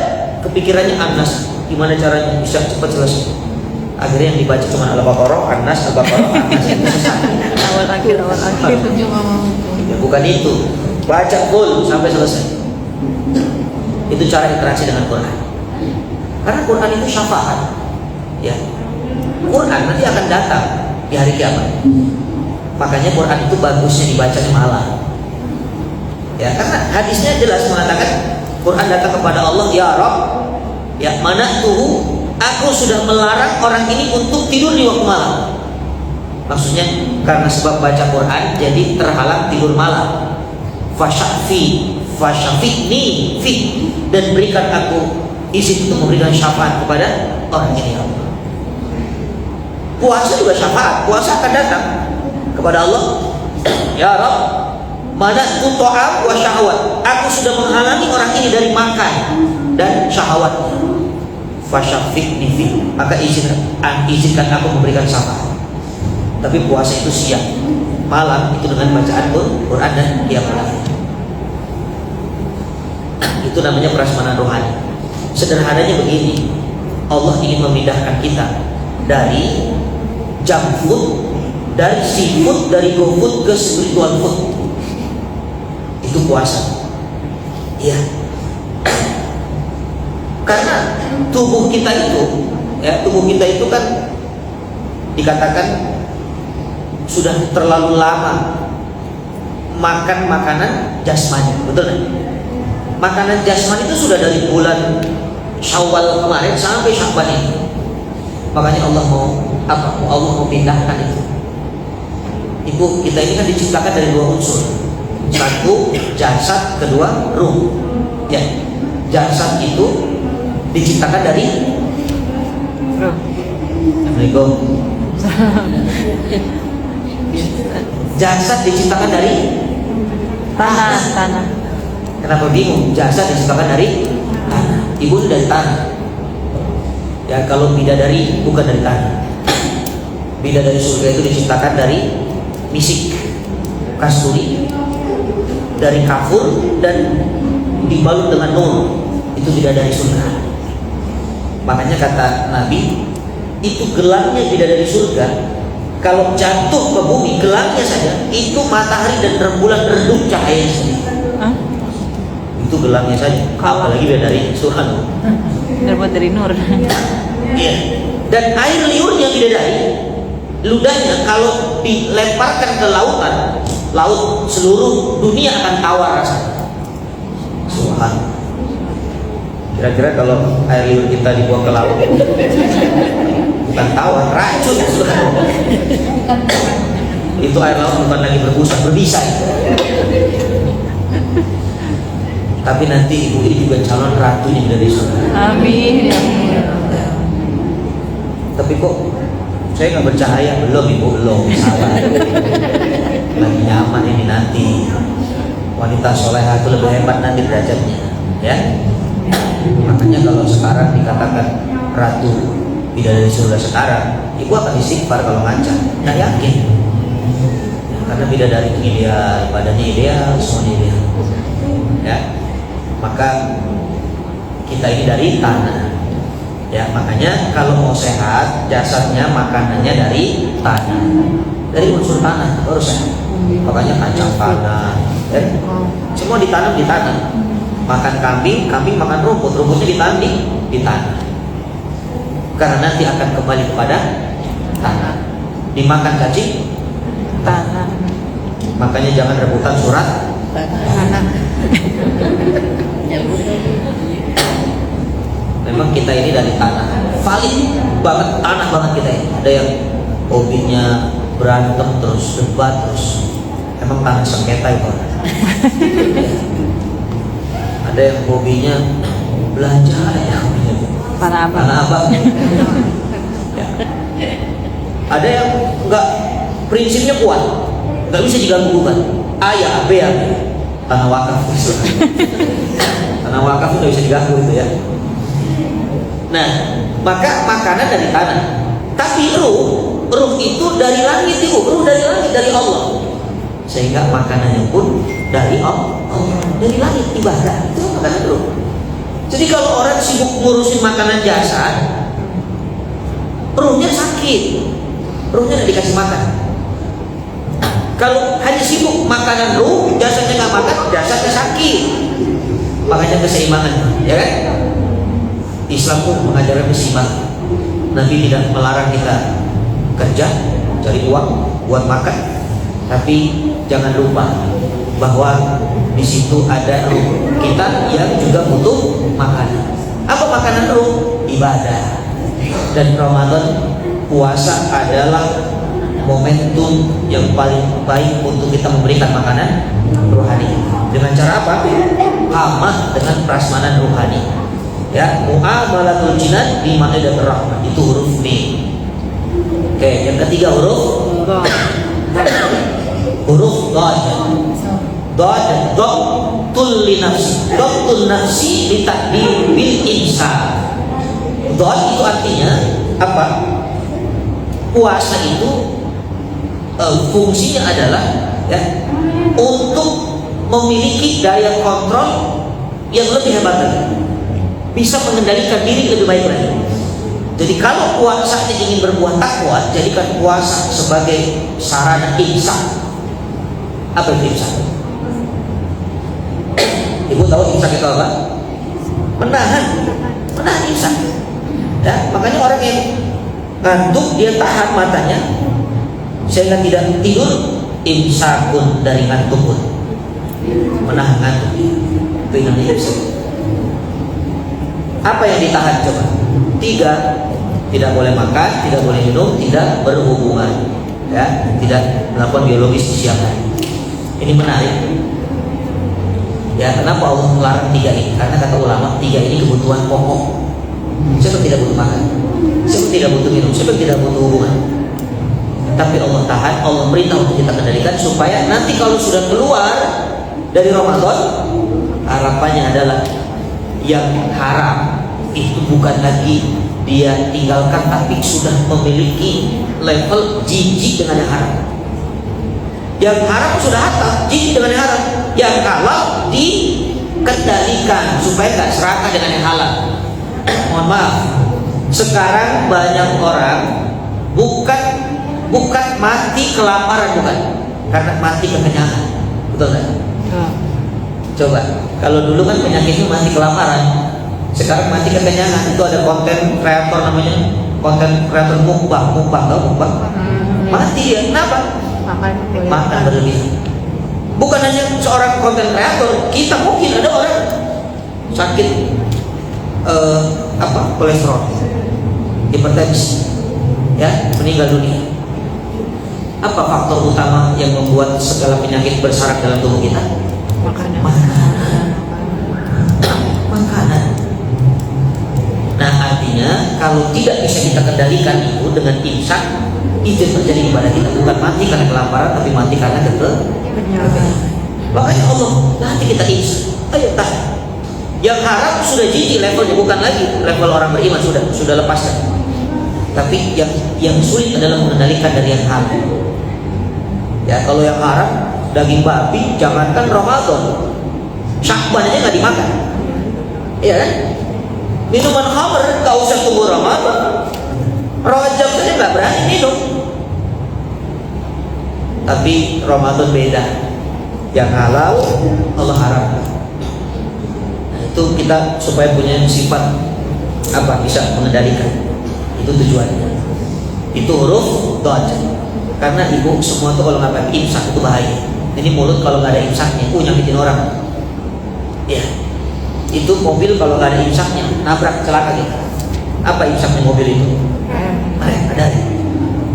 kepikirannya An-Nas, gimana caranya bisa cepat selesai. Akhirnya yang dibaca cuma Al-Baqarah, An-Nas, Al-Baqarah, An-Nas, itu selesai. Awal akhir. Ya, bukan itu, baca full sampai selesai. Itu cara interaksi dengan Quran. Karena Quran itu syafaat, ya. Quran nanti akan datang di hari kiamat. Makanya Quran itu bagusnya dibacanya malam. Ya, karena hadisnya jelas mengatakan Quran datang kepada Allah, ya Rabb, ya mana tuh, aku sudah melarang orang ini untuk tidur di waktu malam. Maksudnya karena sebab baca Quran jadi terhalang tidur malam. Fasyafi'ni fi, dan berikan aku izin untuk memberikan syafaat kepada orang ini, ya Allah. Puasa juga syafaat, puasa akan datang kepada Allah, ya Rabb, mana tu ta'am wa syahwat, aku sudah menghalangi orang ini dari makan dan syahwatnya. Fasyafi'ni fi, maka izinkan aku memberikan syafaat. Tapi puasa itu siang, malam itu dengan bacaan Quran dan qiyamul lail. Itu namanya prasmanan rohani. Sederhananya begini, Allah ingin memindahkan kita dari junk food, dari seafood, dari go food ke spiritual food. Itu puasa. Iya. Karena tubuh kita itu, ya, tubuh kita itu kan dikatakan sudah terlalu lama makan makanan jasmani, betul kan? Makanan jasmani itu sudah dari bulan Syawal kemarin sampai Sya'ban ini. Makanya Allah mau apa? Allah mau pindahkan itu. Ibu, kita ini kan diciptakan dari dua unsur. Satu jasad, kedua ruh. Ya, jasad itu diciptakan dari Assalamualaikum. Jasad diciptakan dari Tanah. Kenapa bingung? Jasad diciptakan dari tanah. Ibu dari tanah. Ya, kalau bidadari bukan dari tanah. Bidadari surga itu diciptakan dari misik, kasturi, dari kafur, dan dibalut dengan nur. Itu bidadari surga. Makanya kata Nabi, itu gelapnya bidadari surga, kalau jatuh ke bumi gelapnya saja, itu matahari dan rembulan redup cahayanya sendiri. Itu gelapnya saja, apalagi bidadari surga. Terbuat dari nur. Iya. Dan air liurnya bidadari, ludahnya kalau dilemparkan ke lautan, laut seluruh dunia akan tawar rasanya. Subhanallah. Kira-kira kalau air liur kita dibuang ke laut, bukan tawar, racun. Itu air laut bukan lagi berbusa, berbisa. Tapi nanti ibu ini juga calon ratunya dari surga. Amin. Tapi kok saya nggak bercahaya? Belum ibu, belum. Sabar. Lagi nyaman ini nanti. Wanita solehah itu lebih hebat nanti derajatnya, ya. Makanya kalau sekarang dikatakan ratu bidadari surga sekarang, ibu akan istighfar kalau ngaca. Nggak yakin. Karena bidadari itu ideal, badannya ideal, semuanya ideal. Ya. Maka kita ini dari tanah. Ya, makanya kalau mau sehat, jasadnya, makanannya dari tanah. Dari unsur tanah harus sehat. Makanya kacang tanah, ya. Semua ditanam di tanah. Makan kambing, kambing makan rumput, rumputnya ditanam di tanah. Karena nanti akan kembali kepada tanah. Dimakan cacing Tanah. Makanya jangan rebutan surat Tanah. Memang kita ini dari tanah, valid banget, tanah banget kita ini. Ada yang hobinya berantem terus, debat terus, emang tanah sengketa itu. Ada yang hobinya belanja ya. Para abang. Anak abang. Ya. Ada yang enggak, prinsipnya kuat, nggak bisa diganggu gugat. A ya B ya, tanah wakaf. Tanah wakaf nggak bisa diganggu itu ya. Nah, maka makanan dari tanah, tapi ruh itu dari langit ibu, ruh dari langit, dari Allah. Sehingga makanannya pun dari Allah, dari langit, ibadah itu makanan ruh. Jadi kalau orang sibuk ngurusin makanan jasad, ruhnya sakit, ruhnya nggak dikasih makan. Kalau hanya sibuk makanan ruh, jasadnya nggak makan, jasadnya sakit. Makanya keseimbangan, ya kan? Islam pun mengajarkan keseimbangan. Nabi tidak melarang kita kerja, cari uang buat makan, tapi jangan lupa bahwa di situ ada ruh kita yang juga butuh makanan. Apa makanan ruh? Ibadah. Dan Ramadan, puasa adalah momentum yang paling baik untuk kita memberikan makanan rohani. Dengan cara apa? Amal dengan prasmanan rohani. Ya, muamalatul jinan di maidatur rahmah, itu huruf M. Oke, yang ketiga huruf Dad. Tul li nafsi. Tul nafsi li takdir bil insan. Dad itu artinya apa? Puasa itu fungsinya adalah ya, untuk memiliki daya kontrol yang lebih hebat lagi, bisa mengendalikan diri lebih baik lagi. Jadi kalau puasanya ingin berbuah takwa, jadikan puasa sebagai sarana imsak. Apa itu imsak? Ibu tahu imsak itu apa? Menahan imsak. Ya, makanya orang yang ngantuk dia tahan matanya sehingga tidak tidur, imsakun dari ngantuk pun, menahan ngantuk. Itu namanya imsak. Apa yang ditahan coba? 3, tidak boleh makan, tidak boleh minum, tidak berhubungan, ya, tidak melakukan biologis di siang hari. Ini menarik. Ya, kenapa Allah melarang 3 ini? Karena kata ulama 3 ini kebutuhan pokok. Siapa tidak butuh makan? Siapa tidak butuh minum? Siapa tidak butuh hubungan? Tapi Allah tahan, Allah perintah untuk kita kendalikan supaya nanti kalau sudah keluar dari Ramadan, harapannya adalah yang haram itu bukan lagi dia tinggalkan, tapi sudah memiliki level jijik dengan yang haram. Yang haram sudah hatam, jijik dengan yang haram. Yang halal dikendalikan supaya gak serakah dengan yang halal. Mohon maaf, sekarang banyak orang bukan mati kelaparan, bukan, karena mati kekenyangan. Betul kan? Coba, kalau dulu kan penyakitnya mati kelaparan, sekarang mati kekenyangan. Itu ada konten kreator namanya, konten kreator mukbang, tau mukbang? Mati dia, kenapa? Makan berlebihan. Bukan hanya seorang konten kreator, kita mungkin ada orang sakit kolesterol, hipertensi, ya, meninggal dunia. Apa faktor utama yang membuat segala penyakit bersarang dalam tubuh kita? Makanan. Nah, artinya kalau tidak bisa kita kendalikan itu dengan imsak, itu yang terjadi kepada kita. Bukan mati karena kelaparan, tapi mati karena kekenyangan. Makanya Allah nanti kita imsak. Ayo tahan. Yang haram sudah jijik levelnya, bukan lagi level orang beriman, sudah lepaskan. Tapi yang sulit adalah mengendalikan dari yang halal. Ya, kalau yang haram, daging babi, jangankan Ramadan, Syakban aja nggak dimakan. Iya kan? Minuman khamr nggak usah tunggu Ramadan, Rajab saja nggak berani minum. Tapi Ramadan beda, yang halal Allah haramkan. Itu kita supaya punya sifat apa, bisa mengendalikan. Itu tujuannya. Itu huruf Dad. Karena ibu semua tuh kalau nggak pakai imsak itu bahaya. Ini mulut kalau nggak ada imsaknya, nyakitin orang. Ya, itu mobil kalau nggak ada imsaknya nabrak, celaka kita. Apa imsaknya mobil itu? Ada.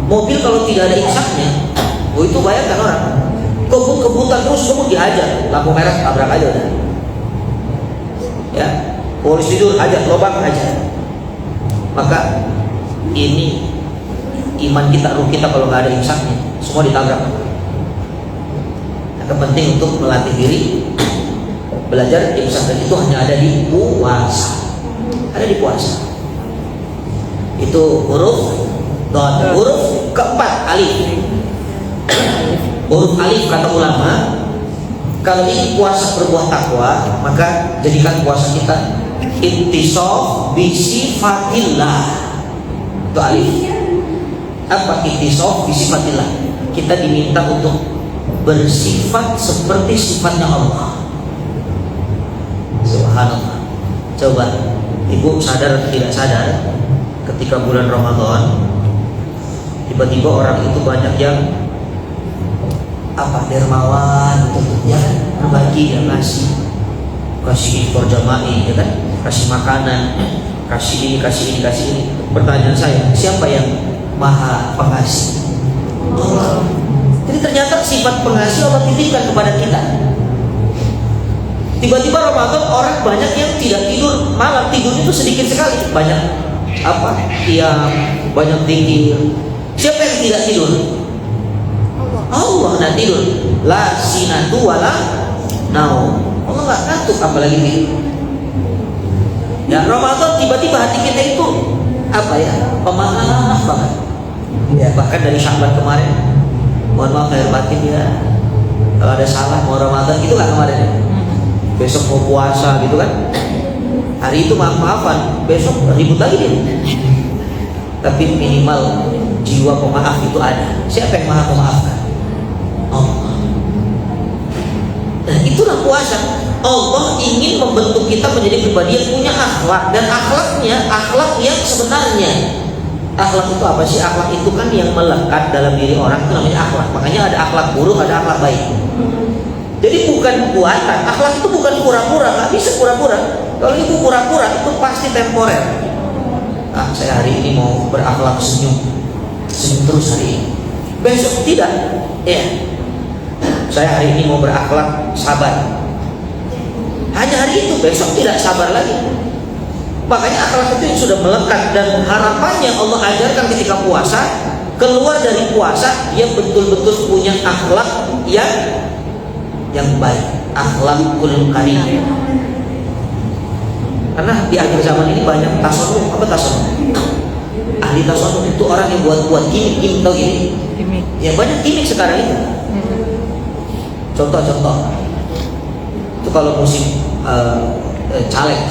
Mobil kalau tidak ada imsaknya, itu bayangkan orang kebut-kebutan terus, kamu dihajar, lampu merah tabrak aja udah. Ya, Polis tidur aja, lobang aja. Maka ini iman kita, ruh kita kalau nggak ada imsaknya, semua ditabrak. Maka penting untuk melatih diri belajar imsak, dan itu hanya ada di puasa. Ada di puasa. Itu huruf dot. Huruf keempat alif. Huruf alif kata ulama, kalau ini puasa berbuah takwa, maka jadikan puasa kita ittisof bisifatillah. Itu alif. Apa ittisof bisifatillah? Kita diminta untuk bersifat seperti sifatnya Allah. Subhanallah. Coba ibu sadar atau tidak sadar, ketika bulan Ramadan tiba-tiba orang itu banyak yang dermawan gitu, ya kan, berbagi dan kasih iftar jama'i, ya kan, kasih makanan, kasih ini, kasih ini, kasih ini. Pertanyaan saya, siapa yang maha pengasih? Allah. Jadi ternyata sifat pengasih Allah titipkan kepada kita. Tiba-tiba Ramadan orang banyak yang tidak tidur malam, tidurnya itu sedikit sekali, banyak banyak zikir. Siapa yang tidak tidur? Allah nggak tidur. La sinatu wala naum. Allah nggak ngantuk apalagi tidur. Ya, Ramadan tiba-tiba hati kita itu pemaaf banget. Ya, bahkan dari Sya'ban kemarin, mohon maaf lahir batin ya, kalau ada salah mau Ramadan gitu kan kemarin ya. Besok mau puasa gitu kan, hari itu maaf-maafan, besok ribut lagi dia. Tapi minimal jiwa pemaaf itu ada. Siapa yang maha memaafkan? Allah. Dan itulah puasa. Allah ingin membentuk kita menjadi pribadi yang punya akhlak, dan akhlaknya akhlak yang sebenarnya. Akhlak itu apa sih? Akhlak itu kan yang melekat dalam diri orang, itu namanya akhlak. Makanya ada akhlak buruk, ada akhlak baik. Jadi bukan buatan. Akhlak itu bukan pura-pura, nggak bisa pura-pura. Kalau itu pura-pura itu pasti temporer. Saya hari ini mau berakhlak senyum terus hari ini. Besok tidak. Ya. Saya hari ini mau berakhlak sabar. Hanya hari itu, besok tidak sabar lagi. Makanya akhlak itu yang sudah melekat, dan harapannya Allah ajarkan ketika puasa, keluar dari puasa dia betul-betul punya akhlak yang baik, akhlakul karim. Karena di akhir zaman ini banyak tasawuf. Apa tasawuf? Ahli tasawuf itu orang yang buat gimmick tau gini. Ya banyak gimmick sekarang itu. Contoh itu kalau musim caleg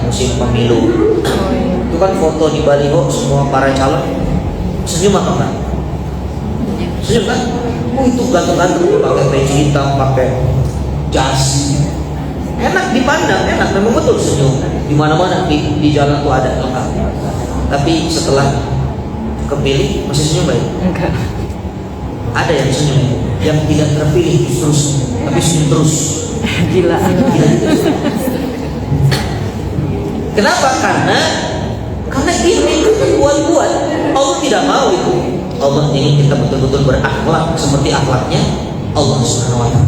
musim pemilu, itu kan foto di baliho semua para calon senyum apa enggak? Senyum kan? Itu ganteng-ganteng, pakai peci hitam, pakai jas, enak dipandang, enak, memang betul senyum. Di mana-mana di jalan tuh ada lengkap. Tapi setelah kepilih masih senyum baik? Enggak. Ada yang senyum, yang tidak terpilih terus, tapi senyum terus. Gila. Kenapa? Karena ini buat Allah tidak mau itu. Allah ingin kita betul-betul berakhlak seperti akhlaknya Allah Subhanahu wa Ta'ala.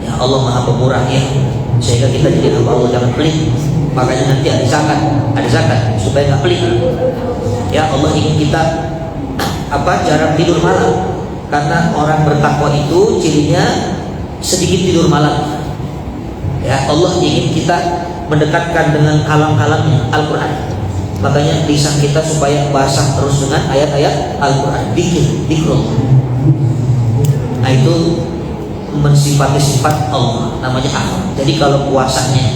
Ya, Allah Maha Pemurah ya, sehingga kita jadi hamba Allah, jangan pelit. Makanya nanti ada zakat supaya nggak pelit. Ya, Allah ingin kita jarang tidur malam, karena orang bertakwa itu cirinya sedikit tidur malam. Ya, Allah ingin kita mendekatkan dengan kalam-kalamnya Al-Quran. Makanya lisan kita supaya basah terus dengan ayat-ayat Al-Quran, dikrul. Nah, itu mensifati sifat Allah, namanya akhlak. Jadi kalau puasanya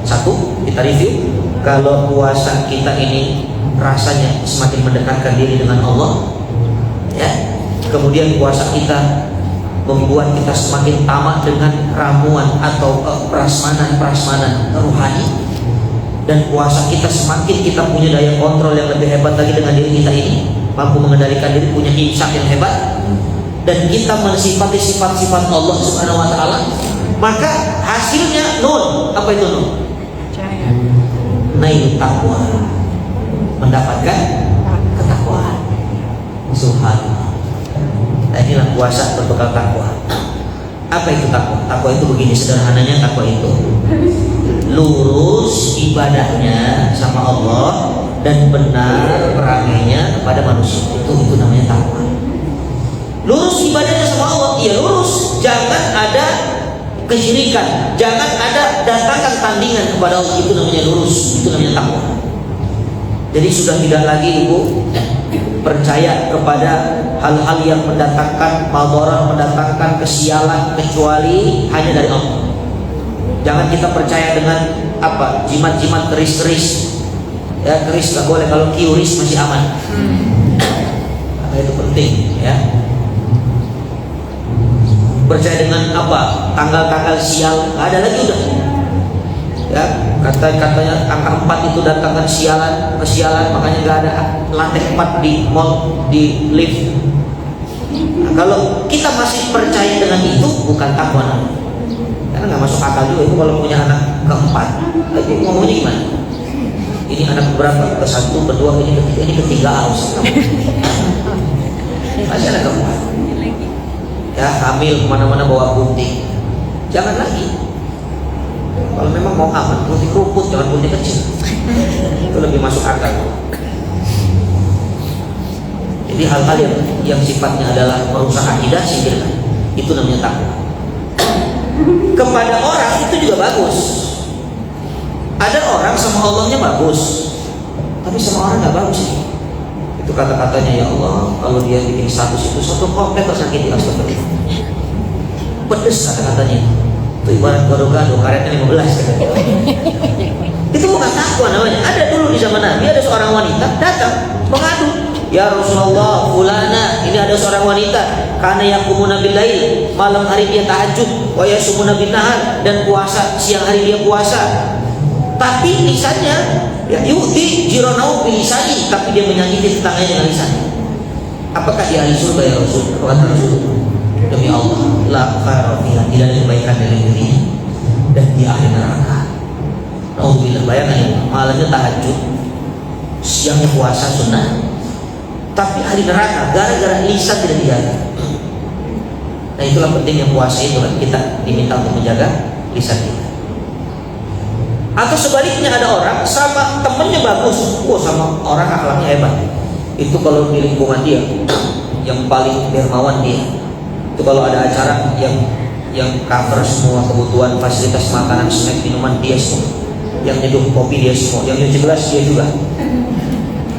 satu, kita review. Kalau puasa kita ini rasanya semakin mendekatkan diri dengan Allah, ya. Kemudian puasa kita membuat kita semakin tamak dengan ramuan atau prasmanan rohani, dan puasa kita semakin kita punya daya kontrol yang lebih hebat lagi dengan diri kita ini, mampu mengendalikan diri, punya imsak yang hebat, dan kita mensifati sifat-sifat Allah Subhanahu wa Ta'ala, maka hasilnya apa itu naik takwa, mendapatkan ketakwaan. Subhanallah. Nah, inilah puasa berbekal takwa. Apa itu takwa? Takwa itu begini sederhananya, takwa itu lurus ibadahnya sama Allah dan benar perangainya kepada manusia. Itu namanya takwa. Lurus ibadahnya sama Allah, iya lurus. Jangan ada kesyirikan, jangan ada datangkan tandingan kepada Allah. Itu namanya lurus, itu namanya takwa. Jadi sudah tidak lagi ibu percaya kepada hal-hal yang mendatangkan madarat, mendatangkan kesialan kecuali hanya dari Allah. Jangan kita percaya dengan apa jimat-jimat keris-keris. Ya, keris nggak boleh, kalau kiuris masih aman. Maka itu penting ya. Percaya dengan apa tanggal-tanggal sial, nggak ada lagi udah. Ya, katanya angka 4 itu datangkan kesialan, makanya nggak ada lantai 4 di mall, di lift. Nah, kalau kita masih percaya dengan itu, bukan takwa namanya. Karena nggak masuk akal juga itu kalau punya anak keempat, itu ngomongnya gimana? Ini anak berapa? Ke-1, ke-2, ini ketiga harus. Masih anak keempat. Ya, hamil kemana-mana bawa gunting. Jangan lagi. Kalau memang mau aman, gunting keruput, jangan gunting kecil. Itu lebih masuk akal. Jadi hal-hal yang sifatnya adalah merusak akidah, singkirkan. Itu namanya takwa. Kepada orang itu juga bagus. Ada orang sama Allahnya bagus, tapi sama orang nggak bagus. Itu kata-katanya, ya Allah, kalau dia bikin status itu satu komplek tersakiti, astagfirullah. Pedes kata-katanya. Itu ibarat gado-gado, karetnya 15 katanya. Itu bukan takwa namanya. Ada dulu di zaman Nabi, ada seorang wanita datang mengadu, ya Rasulullah, fulana, ini ada seorang wanita, karena yaqumuna bil lail, malam hari dia tahajud, wa yasumuna bin nahar, dan puasa siang hari dia puasa. Tapi lisannya ya yu'ti jironau bilisani, tapi dia menyakiti tetangganya dengan lisannya. Apakah dia ahli surga ya Rasul? Apa kata Rasul? Demi Allah, la khaira fiha, tidak ada kebaikan dalam dirinya, dan dia ahli neraka. Alhamdulillah, bayangkan ya, malamnya tahajud, siangnya puasa sunnah, tapi ahli neraka gara-gara lisan tidak dijaga. Nah, itulah pentingnya puasa itu kan, kita diminta untuk menjaga lisan kita. Atau sebaliknya, ada orang sama temennya bagus, sama orang akhlaknya hebat. Itu kalau di lingkungan dia, yang paling dermawan dia. Itu kalau ada acara yang cover semua kebutuhan, fasilitas makanan, snack, minuman dia semua. Yang nyeduh kopi dia semua, yang nyuci gelas dia juga.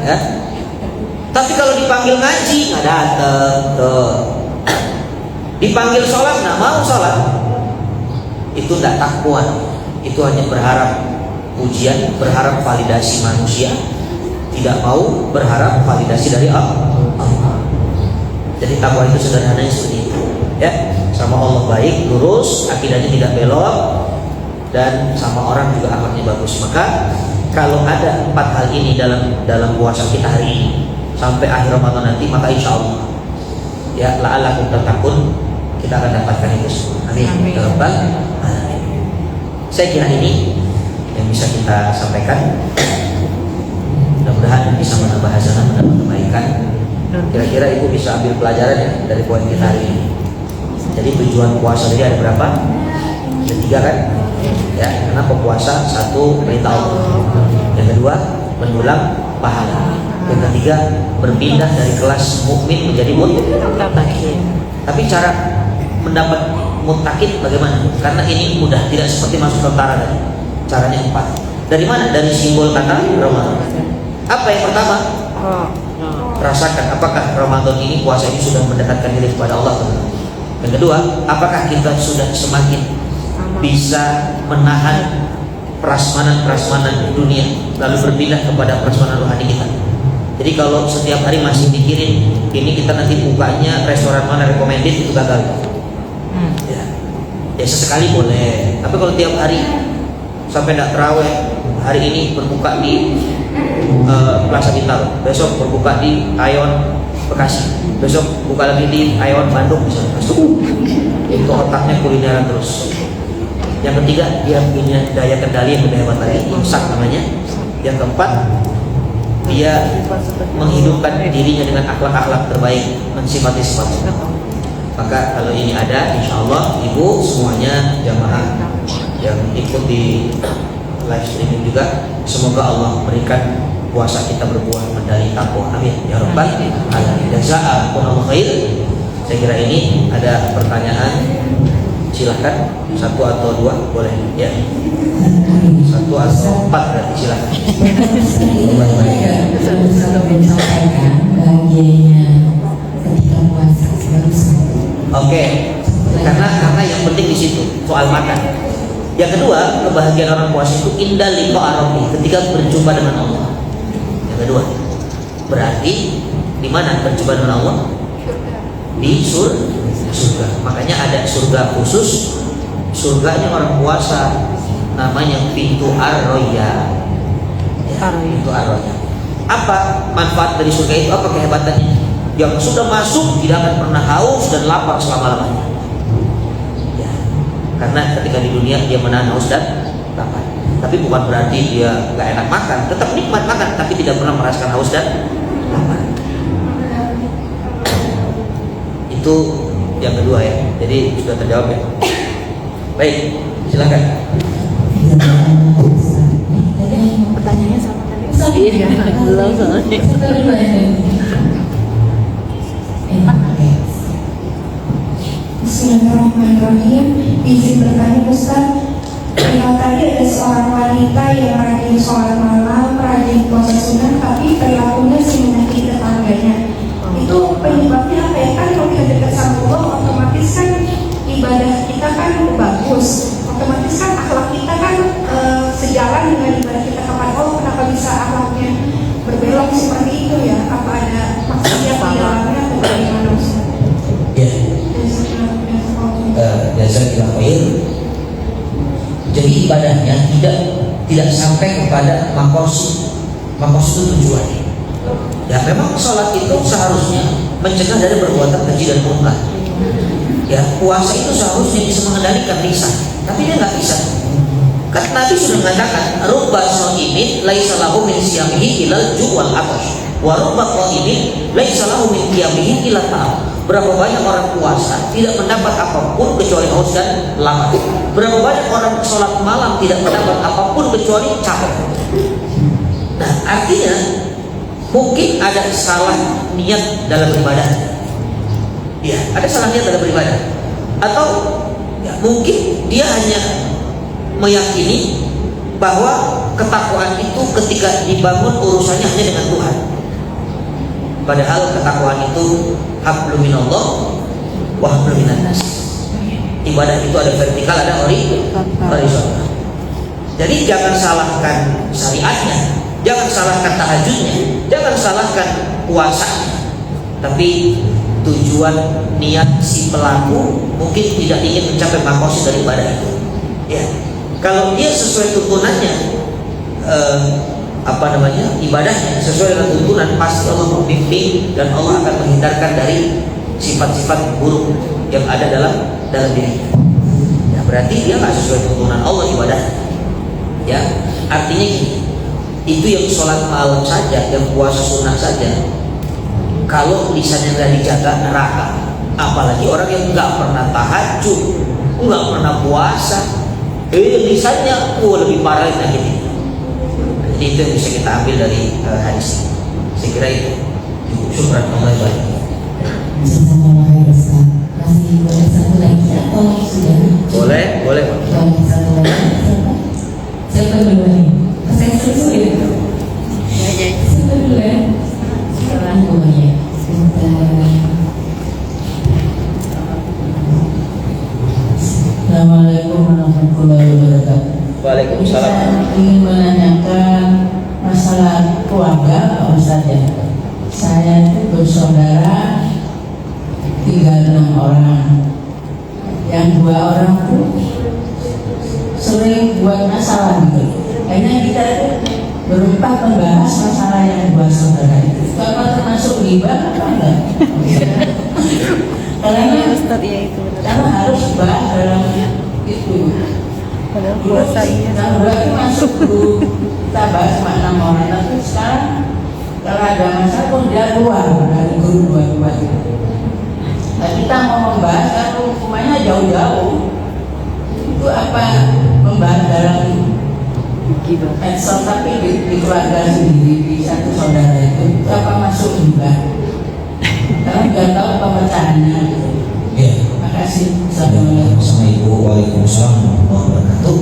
Ya. Tapi kalau dipanggil ngaji nggak datang, tuh. Dipanggil sholat nggak mau sholat. Itu tidak takwa. Itu hanya berharap ujian, berharap validasi manusia, tidak mau berharap validasi dari Allah. Jadi takwa itu sederhananya seperti itu, ya. Sama Allah baik, lurus, akidahnya tidak belok, dan sama orang juga akhlaknya bagus. Maka kalau ada 4 hal ini dalam puasa kita hari ini sampai akhir Ramadan nanti, maka insya Allah ya la'allakum tattaqun, kita akan dapatkan itu semua. Amin. Ya Rabbal alamin. Saya kira ini yang bisa kita sampaikan. Mudah-mudahan bisa menambah hasanah, menambah kebaikan. Kira-kira ibu bisa ambil pelajaran ya dari poin kita hari ini. Jadi tujuan puasa tadi ada berapa? Ada 3 kan? Ya, kenapa puasa? 1, perintah Allah. Yang kedua, mendulang pahala. Yang ketiga, berpindah dari kelas mukmin menjadi muttaqin. Tapi cara mendapat muttaqin bagaimana? Karena ini mudah, tidak seperti masuk tentara tadi. Caranya 4. Dari mana? Dari simbol kata Ramadan. Apa yang pertama? Rasakan apakah Ramadan ini, puasa ini sudah mendekatkan diri kepada Allah. Yang kedua, apakah kita sudah semakin bisa menahan prasmanan dunia lalu berpindah kepada prasmanan rohani kita. Jadi kalau setiap hari masih mikirin ini kita nanti bukanya restoran mana recommended, itu gagal. Ya sesekali boleh, tapi kalau tiap hari sampai tidak terawih, hari ini berbuka di Plaza Bintaro, besok berbuka di Aeon Bekasi, besok buka lagi di Aeon Bandung misalnya. Itu otaknya kulineran terus. Yang ketiga, dia punya daya kendali yang lebih hebat lagi, imsak namanya. Yang keempat, dia menghidupkan dirinya dengan akhlak-akhlak terbaik, mensifati sifat. Maka kalau ini ada, insya Allah ibu semuanya jamaah yang ikut di live streaming juga, semoga Allah berikan puasa kita berbuah medali takwa. Amin ya rabbal alamin. Jazakumullah khair. Saya kira ini ada pertanyaan, silahkan, satu atau dua boleh ya, satu atau empat berarti silahkan. Oke, karena yang penting di situ soal makan. Yang kedua, kebahagiaan orang puasa itu indah liqa rabbi, ketika berjumpa dengan Allah. Yang kedua, berarti di mana berjumpa dengan Allah? Di surga. Makanya ada surga khusus, surganya orang puasa, namanya pintu ar-roya. Pintu ar-roya. Apa manfaat dari surga itu? Apa kehebatannya? Yang sudah masuk tidak akan pernah haus dan lapar selama-lamanya. Ya, karena ketika di dunia dia menahan haus dan lapar. Tapi bukan berarti dia nggak enak makan, tetap nikmat makan, tapi tidak pernah merasakan haus dan lapar. Itu yang kedua ya. Jadi sudah terjawab ya. Baik, silakan. Pertanyaannya sama tadi. Iya, belum soalnya. Bismillahirrahmanirrahim. Izin bertanya Ustaz, tadi ada seorang wanita yang rajin sholat malam, rajin puasa sunnah, tapi perilakunya sih menyakiti tetangganya. Itu penyebabnya apa ya? Kan kalau kita dekat sama Allah, otomatis kan ibadah kita kan bagus, otomatis kan akhlak kita kan sejalan dengan ibadah kita kepada Allah. Kenapa bisa akhlaknya berbelok seperti itu ya? Apa ada maksudnya di dalamnya atau bagaimana Ustaz? Ya. Jazakallahu khair. Jadi ibadahnya tidak sampai kepada makosid. Makosid itu tujuannya. Ya memang sholat itu seharusnya mencegah dari perbuatan keji dan munkar. Ya puasa itu seharusnya bisa mengendalikan lisan, tapi dia nggak bisa. Kan Nabi sudah mengatakan, rubba shaimin laisa lahu min siyamihi ilal ju' wal atash, wa rubba qaimin laisa lahu min qiyamihi illa ta'am. Berapa banyak orang puasa tidak mendapat apapun kecuali haus dan lapar. Berapa banyak orang sholat malam tidak mendapat apapun kecuali capek. Nah artinya mungkin ada salah niat dalam beribadah. Ya ada salah niat dalam beribadah. Atau ya, mungkin dia hanya meyakini bahwa ketakwaan itu ketika dibangun urusannya hanya dengan Tuhan. Padahal ketakwaan itu hablum minallah wa hablum minan nas. Ibadah itu ada vertikal, ada horizontal. Jadi jangan salahkan syariatnya, jangan salahkan tahajudnya, jangan salahkan puasanya. Tapi tujuan niat si pelaku mungkin tidak ingin mencapai makosid dari ibadah itu. Ya, kalau dia sesuai tuntunannya, ibadahnya sesuai dengan tuntunan, pasti Allah membimbing dan Allah akan menghindarkan dari sifat-sifat buruk yang ada dalam dirinya. Ya, berarti dia nggak sesuai tuntunan Allah ibadah. Ya, artinya gini, itu yang sholat malam saja, yang puasa sunnah saja, kalau lisannya nggak dijaga neraka. Apalagi orang yang nggak pernah tahajud, nggak pernah puasa, lisannya lebih parah lagi ini. Jadi itu yang bisa kita ambil dari hadis ini. Saya kira itu. Syukran Allah banyak. Masih boleh satu lagi atau sudah? Boleh. Satu lagi. Siapa duluan? Saya susul ya. Siapa duluan? Boleh. Assalamualaikum warahmatullahi wabarakatuh. Waalaikumsalam. Saya ingin menanyakan masalah keluarga Pak Ustadz ya. Saya itu bersaudara tinggal 6 orang. Yang 2 orang itu sering buat masalah gitu. Kayaknya kita itu berempat membahas masalah yang 2 saudara itu. Kalau termasuk riba apa enggak? Karena Ustadz ya itu. karena harus bahas dalam itu. Padahal puasa iya. Nah, berarti masuk dulu kita bahas cuma 6 orang. Tapi sekarang kalau ada masalah pun dia keluar dari guru 2 itu. Tapi kita mau membahas kan hukumannya jauh-jauh. Itu apa membahas dalam medsos, tapi di keluarga sendiri, di satu saudara itu apa masuk juga. Karena nggak tahu pemecahannya. Ya. Terima kasih. Sama Ibu. Waalaikumsalam warahmatullahi wabarakatuh.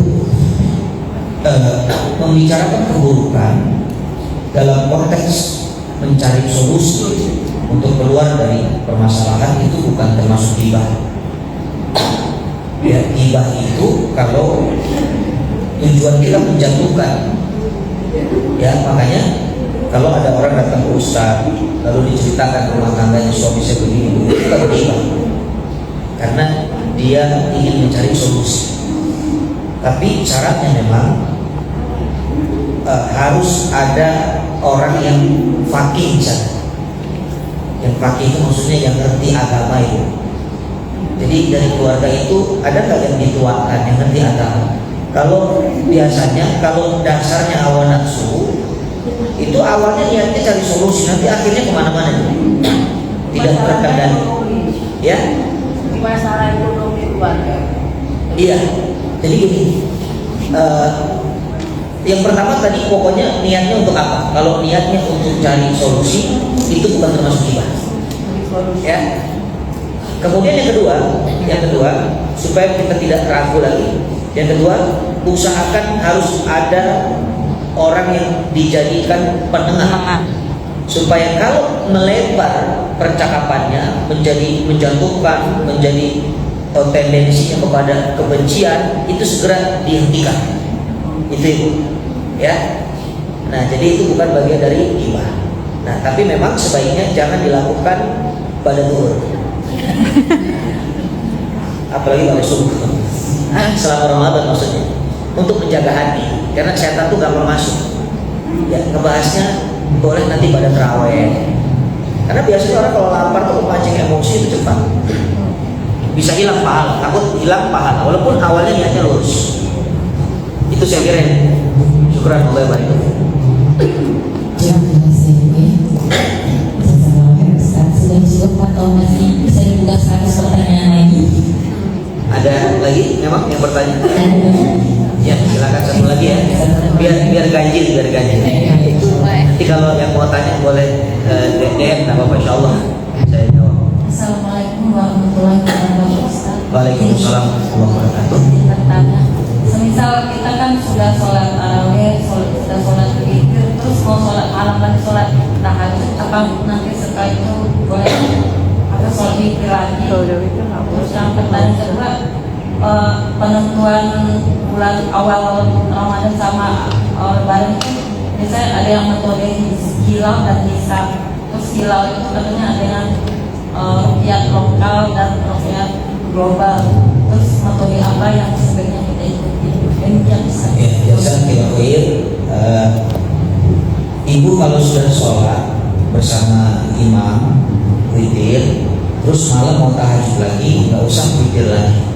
Membicarakan keburukan dalam konteks mencari solusi untuk keluar dari permasalahan itu bukan termasuk ghibah. Ya, ghibah itu kalau tujuan kita menjatuhkan. Ya, makanya kalau ada orang datang ke ustaz lalu diceritakan rumah tangganya suami saya begini, itu bukan ghibah. Karena dia ingin mencari solusi. Tapi syaratnya memang harus ada orang yang faqih di sana. Yang faqih itu maksudnya yang ngerti agama itu. Jadi dari keluarga itu ada nggak yang dituakan yang ngerti agama? Kalau biasanya kalau dasarnya awal nafsu itu awalnya niatnya cari solusi, nanti akhirnya kemana-mana tidak terkendali. Ya? Masalah ekonomi keluarga. Iya. Jadi gini. Yang pertama tadi pokoknya niatnya untuk apa? Kalau niatnya untuk cari solusi itu bukan termasuk ghibah. Ya. Kemudian yang kedua supaya kita tidak ragu lagi. Yang kedua, usahakan harus ada orang yang dijadikan penengah. Supaya kalau melebar percakapannya menjadi menjatuhkan, menjadi tendensinya kepada kebencian, itu segera dihentikan. Itu ya. Nah, jadi itu bukan bagian dari ghibah. Nah, tapi memang sebaiknya jangan dilakukan pada zuhur. Apalagi pada subuh. Selama Ramadan maksudnya. Untuk menjaga hati, karena setan tuh gampang masuk. Ya, ngebahasnya boleh nanti pada tarawih. Karena biasanya orang kalau lapar tuh memancing emosi itu cepat. Bisa hilang pahala, takut hilang pahala walaupun awalnya niatnya lurus. Itu saya kira. Syukran Allah barik. Sudah cukup atau masih bisa dibuka 100 pertanyaan lagi? Ada lagi memang yang bertanya? Ya, silakan satu lagi ya. Biar ganjil. Nanti kalau yang mau tanya boleh DM, tak apa-apa, insyaallah saya jawab. Assalamualaikum warahmatullahi wabarakatuh, Ustaz. Waalaikumsalam warahmatullahi wabarakatuh. Bertanya, semisal kita kan sudah sholat tarawih, sudah sholat witir, terus mau sholat malam dan sholat tahajud, apa nanti setelah itu boleh apa sholat witir lagi? Terus yang pertanyaan kedua, penentuan bulan awal Ramadan sama Lebaran itu biasanya ada yang metode hilal dan hisab. Terus hilal itu katanya ada yang ruqyah lokal dan ruqyah global. Terus metode apa yang sebaiknya kita ikuti? Demikian bisa. Ya, biasa kita Ibu kalau sudah sholat bersama imam witir, terus malam mau tahajud lagi, nggak usah witir lagi.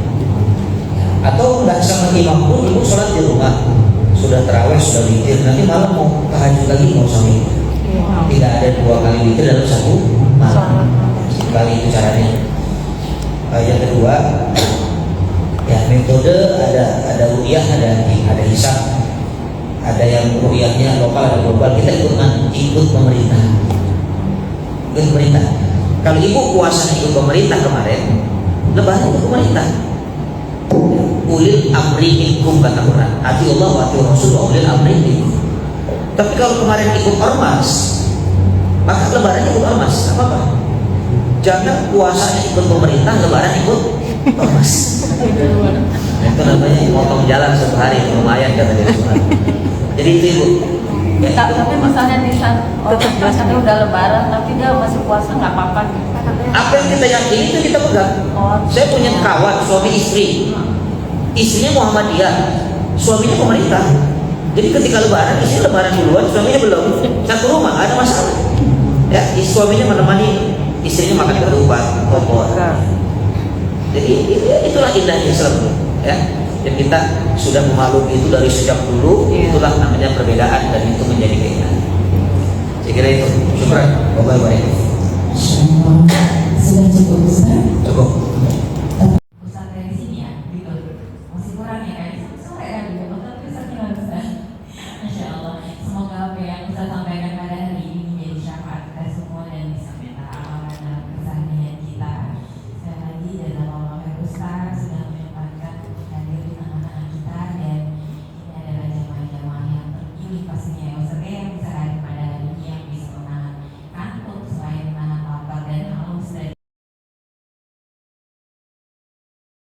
Atau nggak sama imam pun ibu sholat di rumah, sudah tarawih, sudah witir, nanti malam mau tahajud lagi nggak usah witir. Tidak ada 2 kali witir dalam satu malam. Sekali itu caranya. Yang kedua, ya metode ada ruqyah, ada hisab. Ada yang ruqyahnya lokal, ada global. Kita ikut pemerintah. Ikut pemerintah. Kalau ibu puasa ikut pemerintah kemarin, lebaran ikut pemerintah. Ulil amri minkum kata Quran. Ati Allah wa ati Rasul wa ulil amri minkum. Tapi kalau kemarin ikut ormas, maka lebaran ikut ormas, apa-apa. Jangan puasanya ikut pemerintah, lebaran ikut ormas. Itu namanya motong jalan sehari, lumayan kata dia. Jadi itu ibu. Ya, Tapi misalnya di saat orang udah lebaran tapi dia masih puasa nggak apa-apa. apa yang kita yakini itu kita pegang. Saya punya kawan suami istri, istrinya Muhammadiyah, suaminya pemerintah. Jadi ketika lebaran, istri lebaran duluan, suaminya belum. Satu rumah, ada masalah. Ya, suaminya menemani istrinya makan ketupat, opor. Jadi itulah indahnya Islam, ya. Dan kita sudah memaklumi itu dari sejak dulu. Itulah namanya perbedaan dan itu menjadi keindahan. Saya kira itu. Syukran. Wabarakatuh. sudah cukup Ustaz? Cukup. Ustaz dari sini ya, gitu. Masih kurang ya kan? Sore kan gitu. Tapi Ustaz gimana Ustaz? Masya Allah. Semoga apa yang Ustaz sampaikan pada hari ini menjadi syafaat kita semua dan bisa minta amalan dalam keseharian kita. Sekali lagi dalam Allah Ustaz sudah menyempatkan hadir di tengah-tengah kita dan ini adalah jamaah-jamaah yang terpilih pastinya ya Ustaz ya, yang bisa